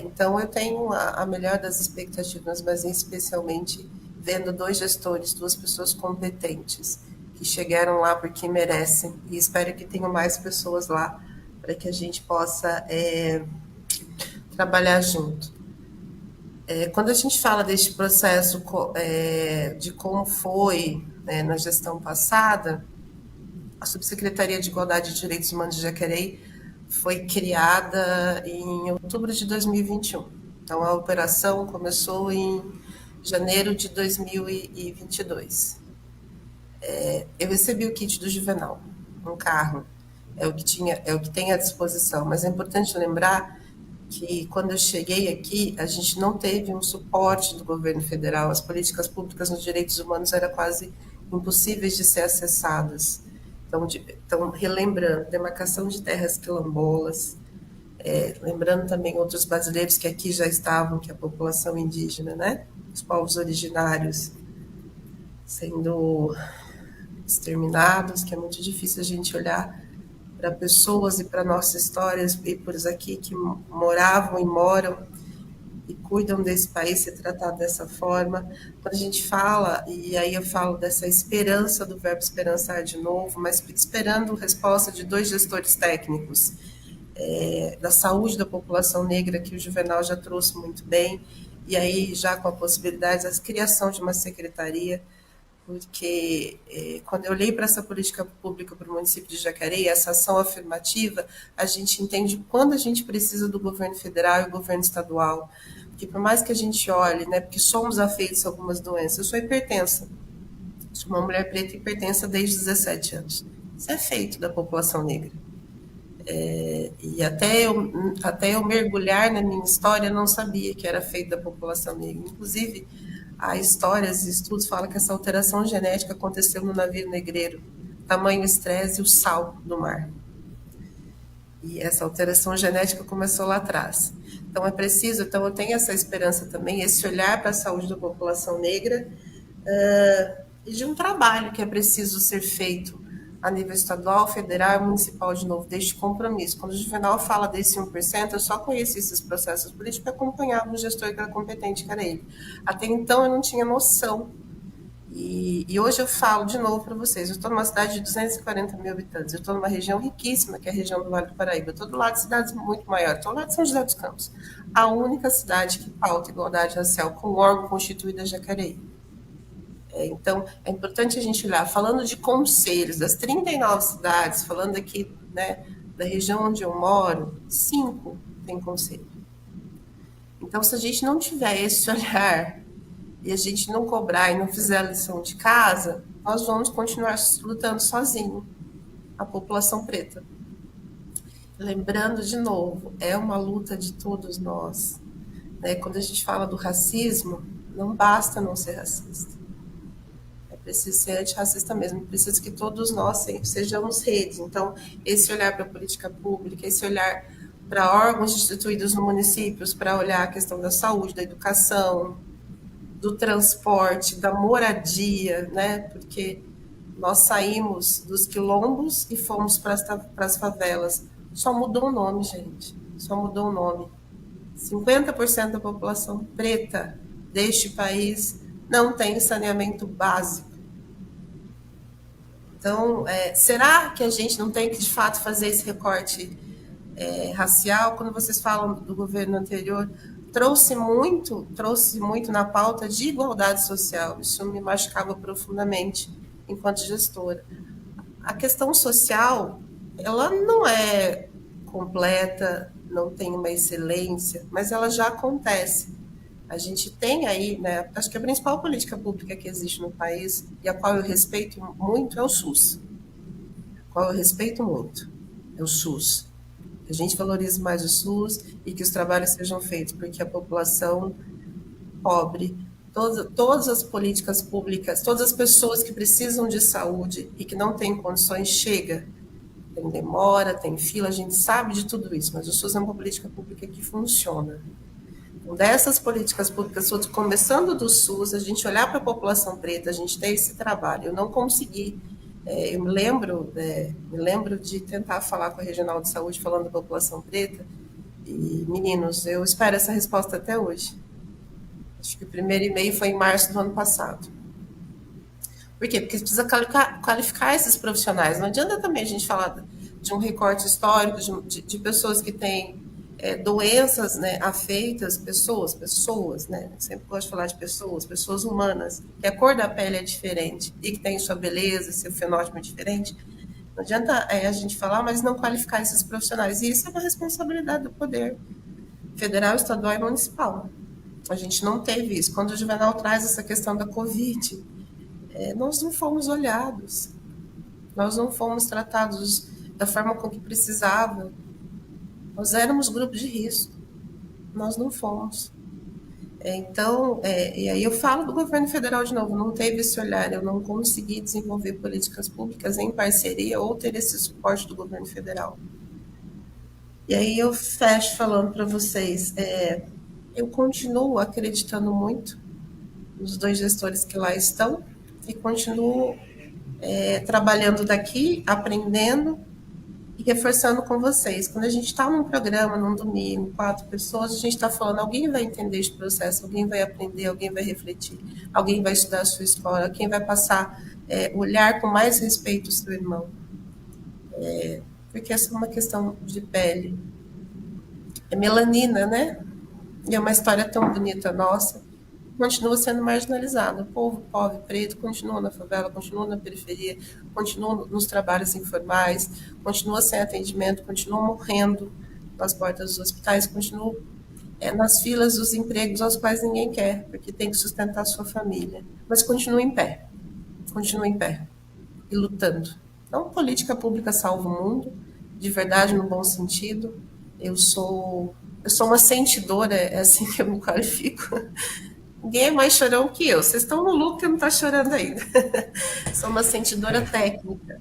Então eu tenho a melhor das expectativas, mas especialmente vendo 2 gestores, 2 pessoas competentes, que chegaram lá porque merecem, e espero que tenham mais pessoas lá para que a gente possa trabalhar junto. Quando a gente fala deste processo de como foi na gestão passada, a Subsecretaria de Igualdade e Direitos Humanos de Jacareí foi criada em outubro de 2021. Então, a operação começou em janeiro de 2022. Eu recebi o kit do Juvenal, um carro, é o que tem à disposição, mas é importante lembrar que quando eu cheguei aqui, a gente não teve um suporte do governo federal, as políticas públicas nos direitos humanos eram quase impossíveis de ser acessadas. Então relembrando, demarcação de terras quilombolas, lembrando também outros brasileiros que aqui já estavam, que é a população indígena, né? Os povos originários sendo exterminados, que é muito difícil a gente olhar para pessoas e para nossas histórias e por aqui que moravam e moram e cuidam desse país ser tratado dessa forma. Quando a gente fala, e aí eu falo dessa esperança do verbo esperançar de novo, mas esperando resposta de 2 gestores técnicos, da saúde da população negra, que o Juvenal já trouxe muito bem, e aí já com a possibilidade da criação de uma secretaria, porque quando eu olhei para essa política pública para o município de Jacareí, essa ação afirmativa, a gente entende quando a gente precisa do governo federal e do governo estadual, porque por mais que a gente olhe, né, porque somos afeitos a algumas doenças, eu sou hipertensa, sou uma mulher preta hipertensa desde 17 anos, isso é feito da população negra. E até eu mergulhar na minha história, eu não sabia que era feito da população negra. Inclusive, há histórias e estudos falam que essa alteração genética aconteceu no navio negreiro, tamanho estresse e o sal do mar. E essa alteração genética começou lá atrás. Então é preciso, então eu tenho essa esperança também, esse olhar para a saúde da população negra e de um trabalho que é preciso ser feito a nível estadual, federal e municipal de novo, deste compromisso. Quando o Juvenal fala desse 1%, eu só conheci esses processos políticos e acompanhava o gestor que era competente, que era ele. Até então eu não tinha noção. E hoje eu falo de novo para vocês, eu estou numa cidade de 240 mil habitantes, eu estou numa região riquíssima, que é a região do Vale do Paraíba, eu estou do lado de cidades muito maiores, estou do lado de São José dos Campos, a única cidade que pauta igualdade racial com órgão constituído é Jacareí. Então, é importante a gente olhar, falando de conselhos, das 39 cidades, falando aqui, né, da região onde eu moro, 5 tem conselho. Então, se a gente não tiver esse olhar e a gente não cobrar e não fizer a lição de casa, nós vamos continuar lutando sozinho, a população preta. Lembrando, de novo, é uma luta de todos nós. Né? Quando a gente fala do racismo, não basta não ser racista. Precisa ser antirracista mesmo, precisa que todos nós sejamos redes. Então, esse olhar para a política pública, esse olhar para órgãos instituídos no municípios, para olhar a questão da saúde, da educação, do transporte, da moradia, né? Porque nós saímos dos quilombos e fomos para as favelas. Só mudou o nome, gente. Só mudou o nome. 50% da população preta deste país não tem saneamento básico. Então, será que a gente não tem que, de fato, fazer esse recorte racial? Quando vocês falam do governo anterior, trouxe muito na pauta de igualdade social. Isso me machucava profundamente enquanto gestora. A questão social, ela não é completa, não tem uma excelência, mas ela já acontece. A gente tem aí, né, acho que a principal política pública que existe no país, e a qual eu respeito muito, é o SUS. A qual eu respeito muito, é o SUS. Que a gente valorize mais o SUS e que os trabalhos sejam feitos, porque a população pobre, todas as políticas públicas, todas as pessoas que precisam de saúde e que não têm condições, chega. Tem demora, tem fila, a gente sabe de tudo isso, mas o SUS é uma política pública que funciona. Então, dessas políticas públicas, começando do SUS, a gente olhar para a população preta, a gente ter esse trabalho. Eu não consegui, eu me lembro de tentar falar com a Regional de Saúde falando da população preta, e, meninos, eu espero essa resposta até hoje. Acho que o primeiro e-mail foi em março do ano passado. Por quê? Porque precisa qualificar esses profissionais. Não adianta também a gente falar de um recorte histórico, de pessoas que têm doenças, né, afeitas, pessoas, né? Eu sempre gosto de falar de pessoas humanas, que a cor da pele é diferente e que tem sua beleza, seu fenótipo diferente. Não adianta a gente falar, mas não qualificar esses profissionais. E isso é uma responsabilidade do poder federal, estadual e municipal. A gente não teve isso. Quando o Juvenal traz essa questão da Covid, nós não fomos olhados, nós não fomos tratados da forma com que precisava. Nós éramos grupo de risco, nós não fomos. Então, e aí eu falo do governo federal de novo, não teve esse olhar, eu não consegui desenvolver políticas públicas em parceria ou ter esse suporte do governo federal. E aí eu fecho falando para vocês, eu continuo acreditando muito nos 2 gestores que lá estão e continuo trabalhando daqui, aprendendo e reforçando com vocês. Quando a gente está num programa, num domingo, 4 pessoas, a gente está falando, alguém vai entender esse processo, alguém vai aprender, alguém vai refletir, alguém vai estudar a sua história, quem vai passar, olhar com mais respeito o seu irmão. Porque essa é uma questão de pele. É melanina, né? E é uma história tão bonita nossa, continua sendo marginalizado. O povo pobre, preto, continua na favela, continua na periferia, continua nos trabalhos informais, continua sem atendimento, continua morrendo nas portas dos hospitais, continua nas filas dos empregos aos quais ninguém quer, porque tem que sustentar a sua família. Mas continua em pé e lutando. Então, política pública salva o mundo, de verdade, no bom sentido. Eu sou uma sentidora, é assim que eu me qualifico. Ninguém é mais chorão que eu. Vocês estão no lucro que eu não estou chorando ainda. Sou uma sentidora técnica.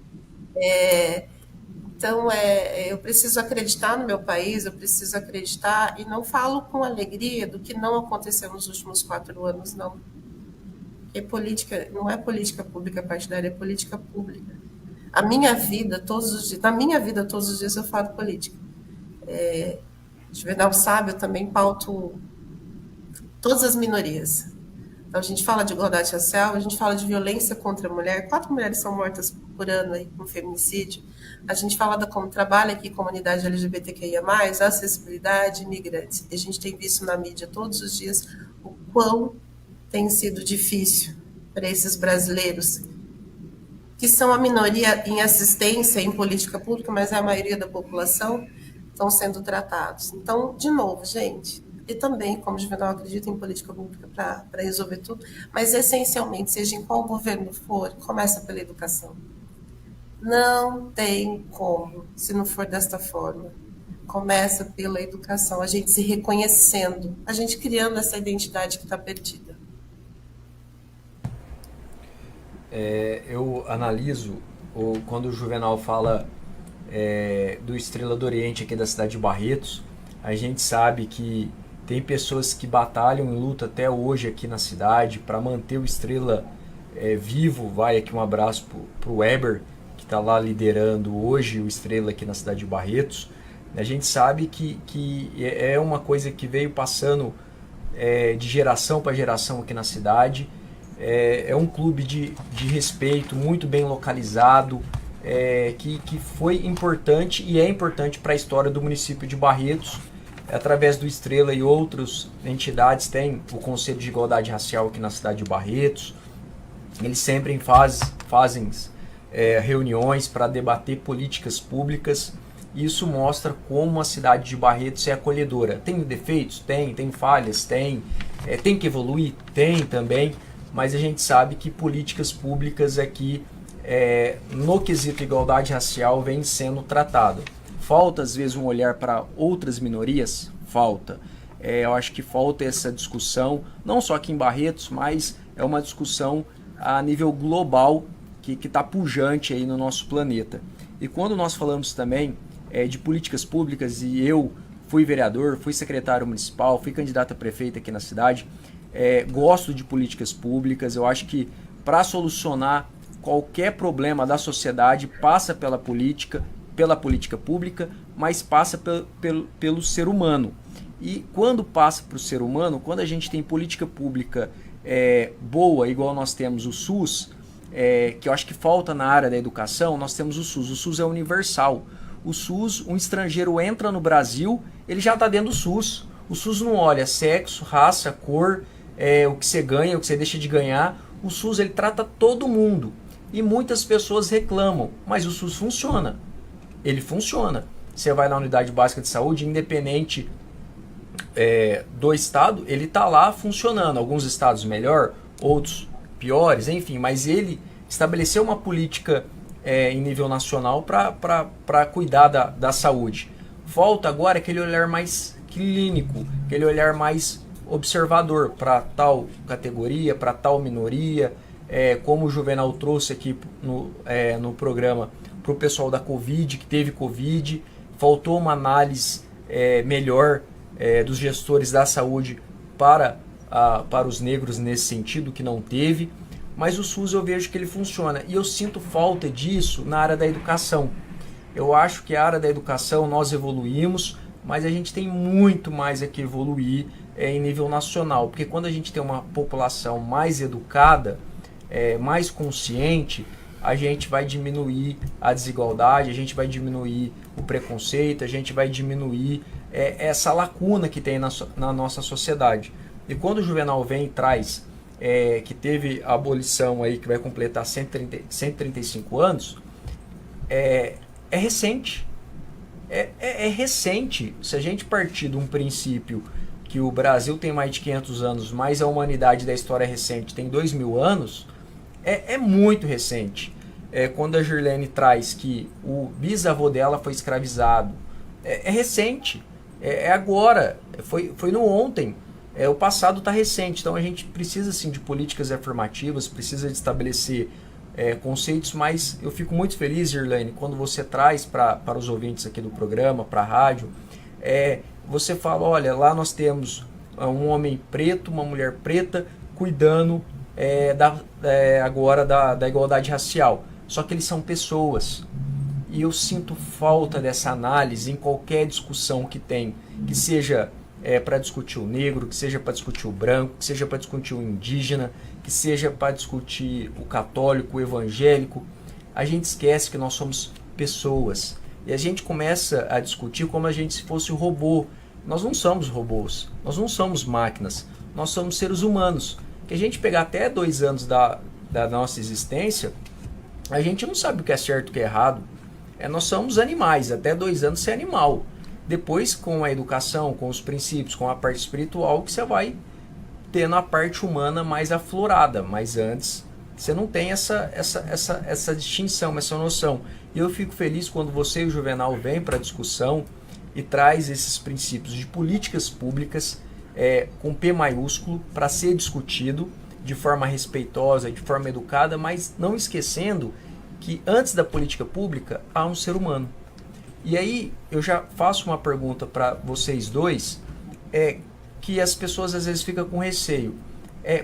Então, eu preciso acreditar no meu país, eu preciso acreditar, e não falo com alegria do que não aconteceu nos últimos 4 anos, não. Porque política não é política pública partidária, é política pública. Na minha vida, todos os dias eu falo política. Juvenal sabe, eu também pauto todas as minorias. Então, a gente fala de igualdade racial, a gente fala de violência contra a mulher. 4 mulheres são mortas por ano aí com feminicídio. A gente fala da como trabalha aqui comunidade LGBTQIA+, acessibilidade, imigrantes. E a gente tem visto na mídia todos os dias o quão tem sido difícil para esses brasileiros, que são a minoria em assistência, em política pública, mas é a maioria da população, estão sendo tratados. Então, de novo, gente, e também, como o Juvenal acredita em política pública para resolver tudo, mas essencialmente, seja em qual governo for, começa pela educação. Não tem como, se não for desta forma. Começa pela educação, a gente se reconhecendo, a gente criando essa identidade que está perdida. Eu analiso quando o Juvenal fala do Estrela do Oriente aqui da cidade de Barretos. A gente sabe que tem pessoas que batalham e lutam até hoje aqui na cidade para manter o Estrela vivo. Vai aqui um abraço para o Weber, que está lá liderando hoje o Estrela aqui na cidade de Barretos. A gente sabe que é uma coisa que veio passando de geração para geração aqui na cidade. É um clube de respeito, muito bem localizado, que foi importante e é importante para a história do município de Barretos. através do Estrela e outras entidades, tem o Conselho de Igualdade Racial aqui na cidade de Barretos. Eles sempre fazem reuniões para debater políticas públicas. E isso mostra como a cidade de Barretos é acolhedora. Tem defeitos? Tem falhas? Tem que evoluir? Tem também, mas a gente sabe que políticas públicas aqui, no quesito igualdade racial, vem sendo tratado. Falta às vezes um olhar para outras minorias? Falta. Eu acho que falta essa discussão, não só aqui em Barretos, mas é uma discussão a nível global que está pujante aí no nosso planeta. E quando nós falamos também de políticas públicas, e eu fui vereador, fui secretário municipal, fui candidato a prefeito aqui na cidade, gosto de políticas públicas. Eu acho que para solucionar qualquer problema da sociedade passa pela política pública, mas passa pelo ser humano. E quando passa para o ser humano, quando a gente tem política pública boa, igual nós temos o SUS, que eu acho que falta na área da educação, nós temos o SUS. O SUS é universal. O SUS, um estrangeiro entra no Brasil, ele já está dentro do SUS. O SUS não olha sexo, raça, cor, o que você ganha, o que você deixa de ganhar. O SUS ele trata todo mundo. E muitas pessoas reclamam, mas o SUS funciona. Ele funciona. Você vai na unidade básica de saúde, independente do estado, ele está lá funcionando. Alguns estados melhor, outros piores, enfim, mas ele estabeleceu uma política em nível nacional para cuidar da saúde. Falta agora aquele olhar mais clínico, aquele olhar mais observador para tal categoria, para tal minoria, como o Juvenal trouxe aqui no programa para o pessoal da Covid, que teve Covid. Faltou uma análise melhor dos gestores da saúde para os negros nesse sentido, que não teve. Mas o SUS eu vejo que ele funciona. E eu sinto falta disso na área da educação. Eu acho que a área da educação nós evoluímos, mas a gente tem muito mais a que evoluir em nível nacional. Porque quando a gente tem uma população mais educada, mais consciente, a gente vai diminuir a desigualdade, a gente vai diminuir o preconceito, a gente vai diminuir essa lacuna que tem na nossa sociedade. E quando o Juvenal vem e traz que teve a abolição aí, que vai completar 135 anos, é recente. É recente. Se a gente partir de um princípio que o Brasil tem mais de 500 anos, mas a humanidade da história recente tem 2.000 anos, é muito recente. Quando a Girlene traz que o bisavô dela foi escravizado, é recente. Agora, foi no ontem. O passado está recente, então a gente precisa sim de políticas afirmativas, precisa de estabelecer conceitos, mas eu fico muito feliz, Girlene, quando você traz para os ouvintes aqui do programa, para a rádio, você fala, olha, lá nós temos um homem preto, uma mulher preta, cuidando agora da igualdade racial, só que eles são pessoas, e eu sinto falta dessa análise em qualquer discussão que tem, que seja para discutir o negro, que seja para discutir o branco, que seja para discutir o indígena, que seja para discutir o católico, o evangélico. A gente esquece que nós somos pessoas. E a gente começa a discutir como a gente se fosse um robô. Nós não somos robôs, nós não somos máquinas, nós somos seres humanos. Que a gente pegar até 2 anos da nossa existência, a gente não sabe o que é certo e o que é errado. Nós somos animais, até 2 anos ser animal. Depois, com a educação, com os princípios, com a parte espiritual, que você vai tendo a parte humana mais aflorada. Mas antes, você não tem essa distinção, essa noção. E eu fico feliz quando você e o Juvenal vêm para a discussão e traz esses princípios de políticas públicas com P maiúsculo para ser discutido de forma respeitosa, de forma educada, mas não esquecendo que antes da política pública há um ser humano. E aí eu já faço uma pergunta para vocês dois, que as pessoas às vezes ficam com receio.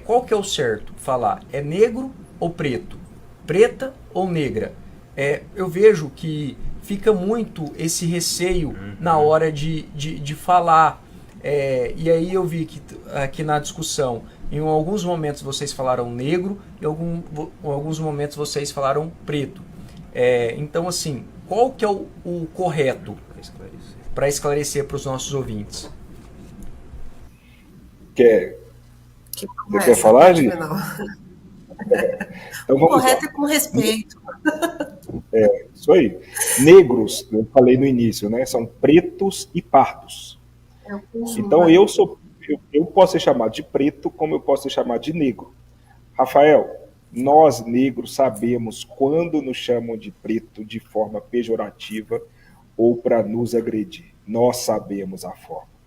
Qual que é o certo falar? É negro ou preto? Preta ou negra? Eu vejo que fica muito esse receio na hora de falar. E aí eu vi que aqui na discussão, em alguns momentos vocês falaram negro, e em alguns momentos vocês falaram preto. Então assim, qual que é o correto para esclarecer para os nossos ouvintes? Quer, Que você quer falar, Gi? Juvenal. Então O vamos lá. correto é com respeito. Isso aí. Negros, eu falei no início, né? São pretos e pardos. É o conjunto. Então eu posso ser chamado de preto, como eu posso ser chamado de negro. Rafael, nós negros sabemos quando nos chamam de preto de forma pejorativa ou para nos agredir. Nós sabemos a forma.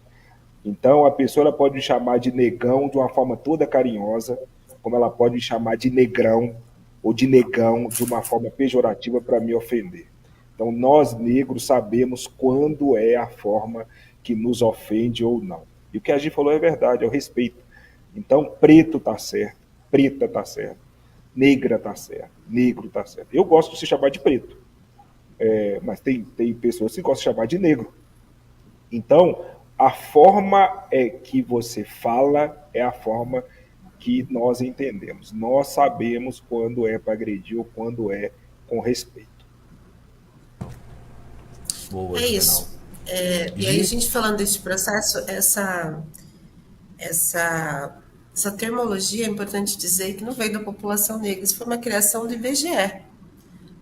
Então a pessoa ela pode me chamar de negão de uma forma toda carinhosa, como ela pode me chamar de negrão ou de negão de uma forma pejorativa para me ofender. Então nós negros sabemos quando é a forma que nos ofende ou não. E o que a gente falou é verdade, é o respeito. Então preto está certo, preta está certo, negra está certo, negro está certo. Eu gosto de se chamar de preto, mas tem pessoas que gostam de chamar de negro. Então, a forma que você fala é a forma que nós entendemos. Nós sabemos quando é para agredir ou quando é com respeito. Boa, É isso. E aí, a gente falando desse processo, essa termologia, é importante dizer que não veio da população negra, isso foi uma criação do IBGE,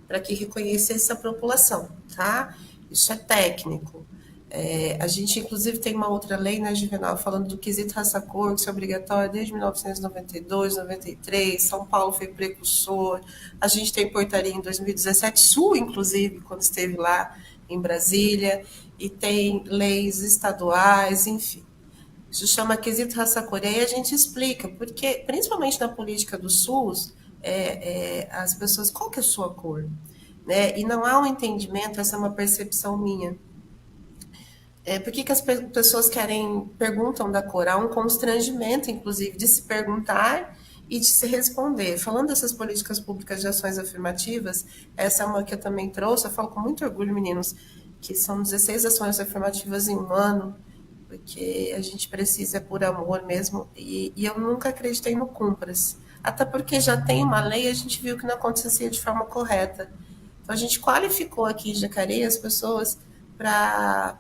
para que reconhecesse a população, tá? Isso é técnico. A gente, inclusive, tem uma outra lei, né, Juvenal, falando do quesito raça-cor, que isso é obrigatório desde 1992, 93, São Paulo foi precursor, a gente tem portaria em 2017, Sul, inclusive, quando esteve lá em Brasília, e tem leis estaduais, enfim. Isso chama quesito raça-cor, e aí a gente explica, porque, principalmente na política do SUS, as pessoas, qual que é a sua cor? Né? E não há um entendimento, essa é uma percepção minha. Por que as pessoas perguntam da cor? Há um constrangimento, inclusive, de se perguntar e de se responder. Falando dessas políticas públicas de ações afirmativas, essa é uma que eu também trouxe, eu falo com muito orgulho, meninos, que são 16 ações afirmativas em um ano, porque a gente precisa por amor mesmo, e eu nunca acreditei no cumpras. Até porque já tem uma lei e a gente viu que não acontecia de forma correta. Então, a gente qualificou aqui em Jacareí as pessoas para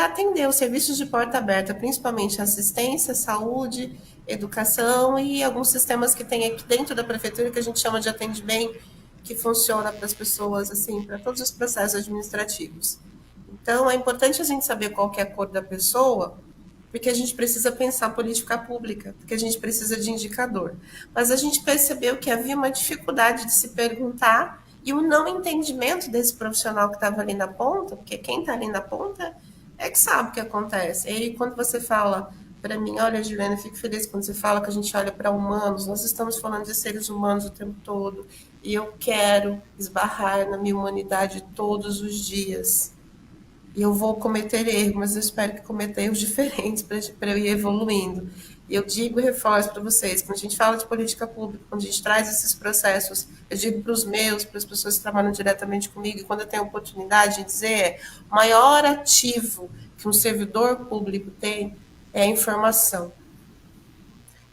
atender os serviços de porta aberta, principalmente assistência, saúde, educação e alguns sistemas que tem aqui dentro da prefeitura que a gente chama de Atende Bem, que funciona para as pessoas, assim, para todos os processos administrativos. Então, é importante a gente saber qual que é a cor da pessoa, porque a gente precisa pensar política pública, porque a gente precisa de indicador. Mas a gente percebeu que havia uma dificuldade de se perguntar e o não entendimento desse profissional que estava ali na ponta, porque quem está ali na ponta é que sabe o que acontece. E aí, quando você fala para mim, olha, Juliana, eu fico feliz quando você fala que a gente olha para humanos, nós estamos falando de seres humanos o tempo todo, e eu quero esbarrar na minha humanidade todos os dias. E eu vou cometer erros, mas eu espero que cometa erros diferentes para eu ir evoluindo. E eu digo e reforço para vocês, quando a gente fala de política pública, quando a gente traz esses processos, eu digo para os meus, para as pessoas que trabalham diretamente comigo, e quando eu tenho a oportunidade de dizer, o maior ativo que um servidor público tem é a informação.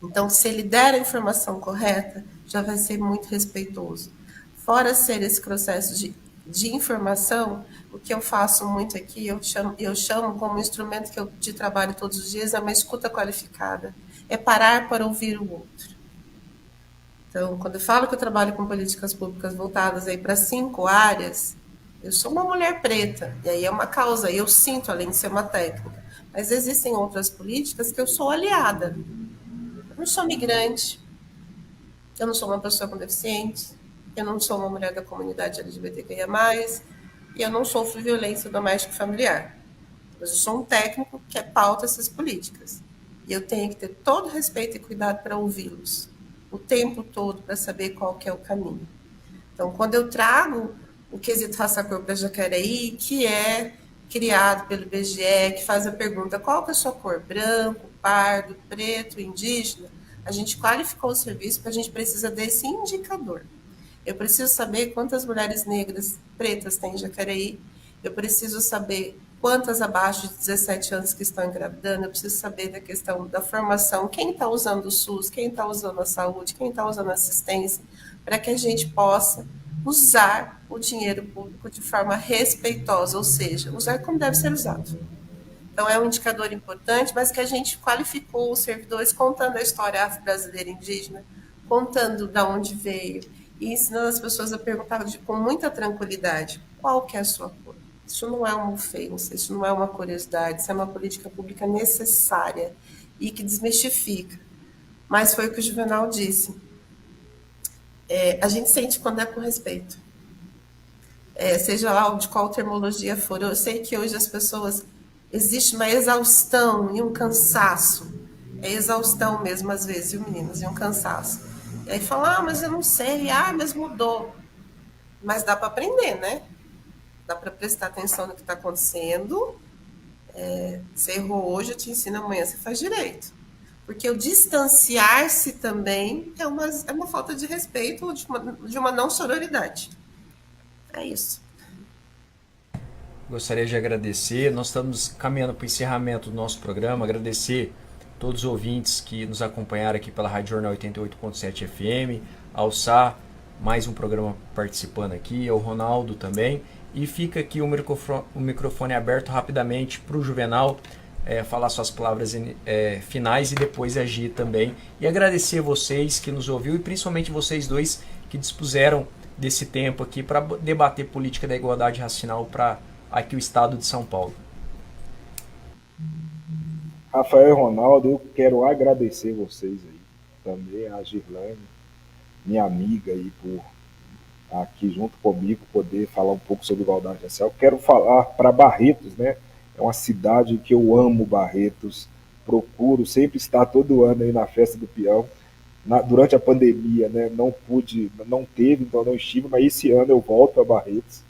Então, se ele der a informação correta, já vai ser muito respeitoso. Fora ser esse processo de informação, o que eu faço muito aqui, eu chamo como instrumento que eu de trabalho todos os dias, é uma escuta qualificada. É parar para ouvir o outro. Então, quando eu falo que eu trabalho com políticas públicas voltadas aí para 5 áreas, eu sou uma mulher preta, e aí é uma causa, e eu sinto, além de ser uma técnica. Mas existem outras políticas que eu sou aliada. Eu não sou migrante, eu não sou uma pessoa com deficiência, eu não sou uma mulher da comunidade LGBTQIA+, e eu não sofro violência doméstica e familiar. Mas eu sou um técnico que pauta essas políticas. E eu tenho que ter todo respeito e cuidado para ouvi-los, o tempo todo, para saber qual que é o caminho. Então, quando eu trago o quesito raça-cor para Jacareí, que é criado pelo IBGE, que faz a pergunta, qual que é a sua cor? Branco, pardo, preto, indígena? A gente qualificou o serviço porque a gente precisa desse indicador. Eu preciso saber quantas mulheres negras pretas tem em Jacareí, eu preciso saber quantas abaixo de 17 anos que estão engravidando, eu preciso saber da questão da formação, quem está usando o SUS, quem está usando a saúde, quem está usando a assistência, para que a gente possa usar o dinheiro público de forma respeitosa, ou seja, usar como deve ser usado. Então, é um indicador importante, mas que a gente qualificou os servidores contando a história afro-brasileira indígena, contando de onde veio, e ensinando as pessoas a perguntar com muita tranquilidade qual que é a sua cor. Isso não é uma ofensa, isso não é uma curiosidade, isso é uma política pública necessária e que desmistifica. Mas foi o que o Juvenal disse. A gente sente quando é com respeito. Seja lá de qual terminologia for. Eu sei que hoje as pessoas... Existe uma exaustão e um cansaço. É exaustão mesmo, às vezes, viu, meninas? E um cansaço. E aí fala, mas eu não sei, mas mudou. Mas dá para aprender, né? Dá para prestar atenção no que está acontecendo. Você errou hoje, eu te ensino amanhã, você faz direito. Porque o distanciar-se também é uma falta de respeito ou de uma não sororidade. É isso. Gostaria de agradecer, nós estamos caminhando para o encerramento do nosso programa, agradecer todos os ouvintes que nos acompanharam aqui pela Rádio Jornal 88.7 FM, ao Sá, mais um programa participando aqui, ao Ronaldo também, e fica aqui o microfone aberto rapidamente para o Juvenal falar suas palavras finais e depois agir também, e agradecer vocês que nos ouviram e principalmente vocês dois que dispuseram desse tempo aqui para debater política da igualdade racial para aqui o estado de São Paulo. Rafael e Ronaldo, eu quero agradecer vocês aí, também a Girlane, minha amiga aí, por aqui junto comigo poder falar um pouco sobre igualdade racial. Quero falar para Barretos, né? É uma cidade que eu amo, Barretos, procuro sempre estar todo ano aí na festa do peão. Durante a pandemia, né? Não teve, então não estive, mas esse ano eu volto a Barretos.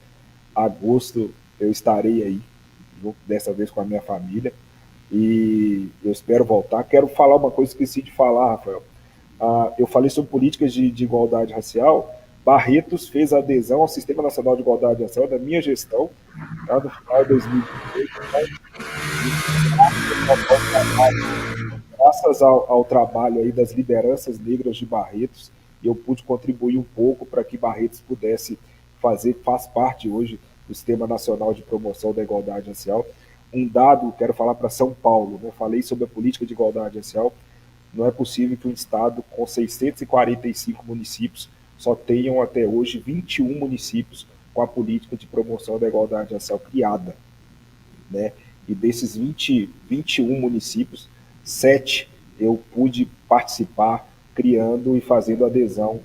Agosto eu estarei aí, dessa vez com a minha família, e eu espero voltar. Quero falar uma coisa que esqueci de falar, Rafael. Eu falei sobre políticas de igualdade racial. Barretos fez adesão ao Sistema Nacional de Igualdade Racial da minha gestão, tá, no final de 2018. Graças ao trabalho aí das lideranças negras de Barretos, eu pude contribuir um pouco para que Barretos pudesse faz parte hoje do Sistema Nacional de Promoção da Igualdade Racial. Um dado, quero falar para São Paulo, né? Falei sobre a política de igualdade racial. Não é possível que um estado com 645 municípios só tenham até hoje 21 municípios com a política de promoção da igualdade racial criada, né? E desses 21 municípios, 7 eu pude participar criando e fazendo adesão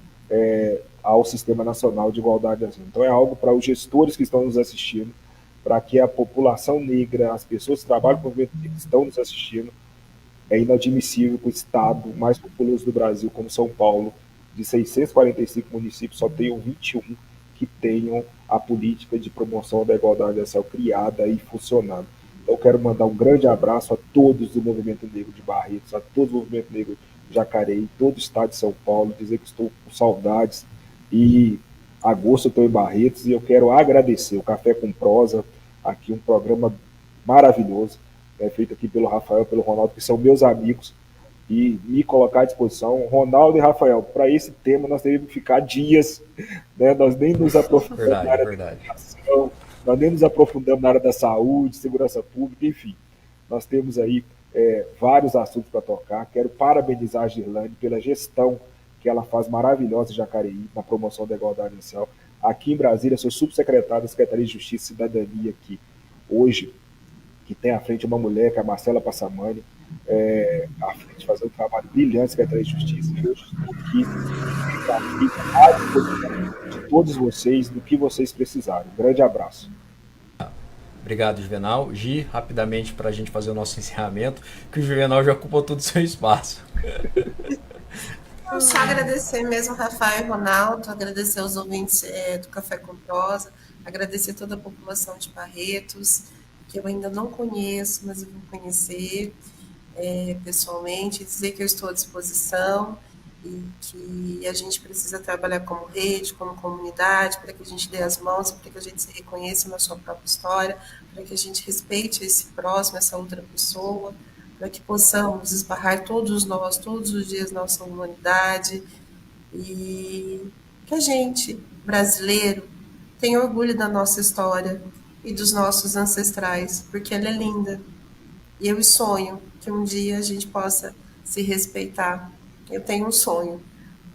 ao Sistema Nacional de Igualdade Racial. Então é algo para os gestores que estão nos assistindo, para que a população negra, as pessoas que trabalham com o movimento negro que estão nos assistindo. É inadmissível que o estado mais populoso do Brasil, como São Paulo, de 645 municípios, só tenham 21 que tenham a política de promoção da igualdade racial criada e funcionando. Então, eu quero mandar um grande abraço a todos do Movimento Negro de Barretos, a todo o Movimento Negro de Jacareí, todo o estado de São Paulo, dizer que estou com saudades. E agosto eu estou em Barretos e eu quero agradecer o Café com Prosa, aqui um programa maravilhoso, feito aqui pelo Rafael, pelo Ronaldo, que são meus amigos, e me colocar à disposição. Ronaldo e Rafael, para esse tema nós teríamos que ficar dias, né? Nós nem nos aprofundamos na área da educação, nós nem nos aprofundamos na área da saúde, segurança pública, enfim. Nós temos aí vários assuntos para tocar. Quero parabenizar a Girlane pela gestão que ela faz maravilhosa em Jacareí, na promoção da igualdade racial. Aqui em Brasília, sou subsecretário da Secretaria de Justiça e Cidadania aqui, hoje, que tem à frente uma mulher, que é a Marcela Passamani, à frente fazer um trabalho brilhante na Secretaria de Justiça. E hoje estou aqui à disposição de todos vocês, do que vocês precisarem. Um grande abraço. Obrigado, Juvenal. Gi, rapidamente para a gente fazer o nosso encerramento, que o Juvenal já ocupou todo o seu espaço. Só agradecer mesmo, Rafael e Ronaldo, agradecer aos ouvintes do Café com Prosa, agradecer toda a população de Barretos, que eu ainda não conheço, mas eu vou conhecer pessoalmente, dizer que eu estou à disposição e que a gente precisa trabalhar como rede, como comunidade, para que a gente dê as mãos, para que a gente se reconheça na sua própria história, para que a gente respeite esse próximo, essa outra pessoa, para que possamos esbarrar todos nós, todos os dias, nossa humanidade, e que a gente, brasileiro, tenha orgulho da nossa história e dos nossos ancestrais, porque ela é linda. E eu sonho que um dia a gente possa se respeitar. Eu tenho um sonho.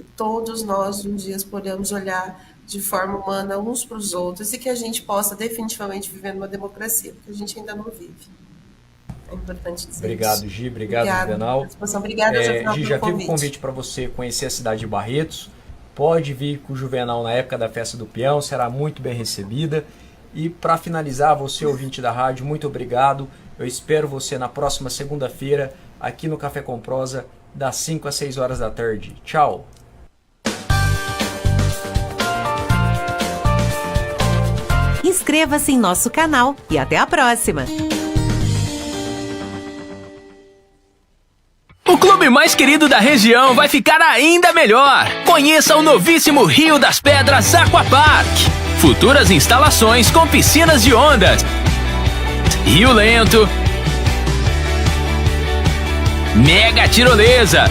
E todos nós um dia podemos olhar de forma humana uns para os outros e que a gente possa definitivamente viver numa democracia, porque a gente ainda não vive. É importante dizer Obrigado, isso. Gi. Obrigado, Juvenal. Obrigada, Juvenal, Gi, já teve um convite para você conhecer a cidade de Barretos. Pode vir com o Juvenal na época da Festa do Peão, será muito bem recebida. E para finalizar, você ouvinte da rádio, muito obrigado. Eu espero você na próxima segunda-feira, aqui no Café com Prosa, das 5 às 6 horas da tarde. Tchau! Inscreva-se em nosso canal e até a próxima! O clube mais querido da região vai ficar ainda melhor. Conheça o novíssimo Rio das Pedras Aquapark. Futuras instalações com piscinas de ondas, rio lento, mega tirolesa,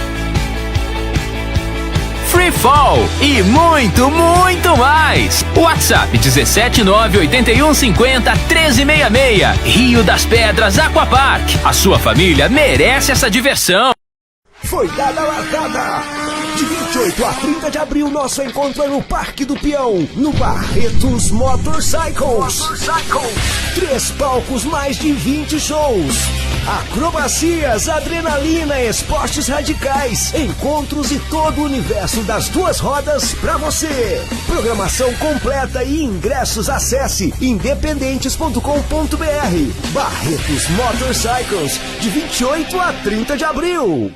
free fall e muito, muito mais. WhatsApp 17981501366. Rio das Pedras Aquapark. A sua família merece essa diversão. Foi dada a largada! De 28 a 30 de abril, nosso encontro é no Parque do Peão, no Barretos Motorcycles. 3 palcos, mais de 20 shows. Acrobacias, adrenalina, esportes radicais, encontros e todo o universo das 2 rodas pra você. Programação completa e ingressos, acesse independentes.com.br. Barretos Motorcycles, de 28 a 30 de abril.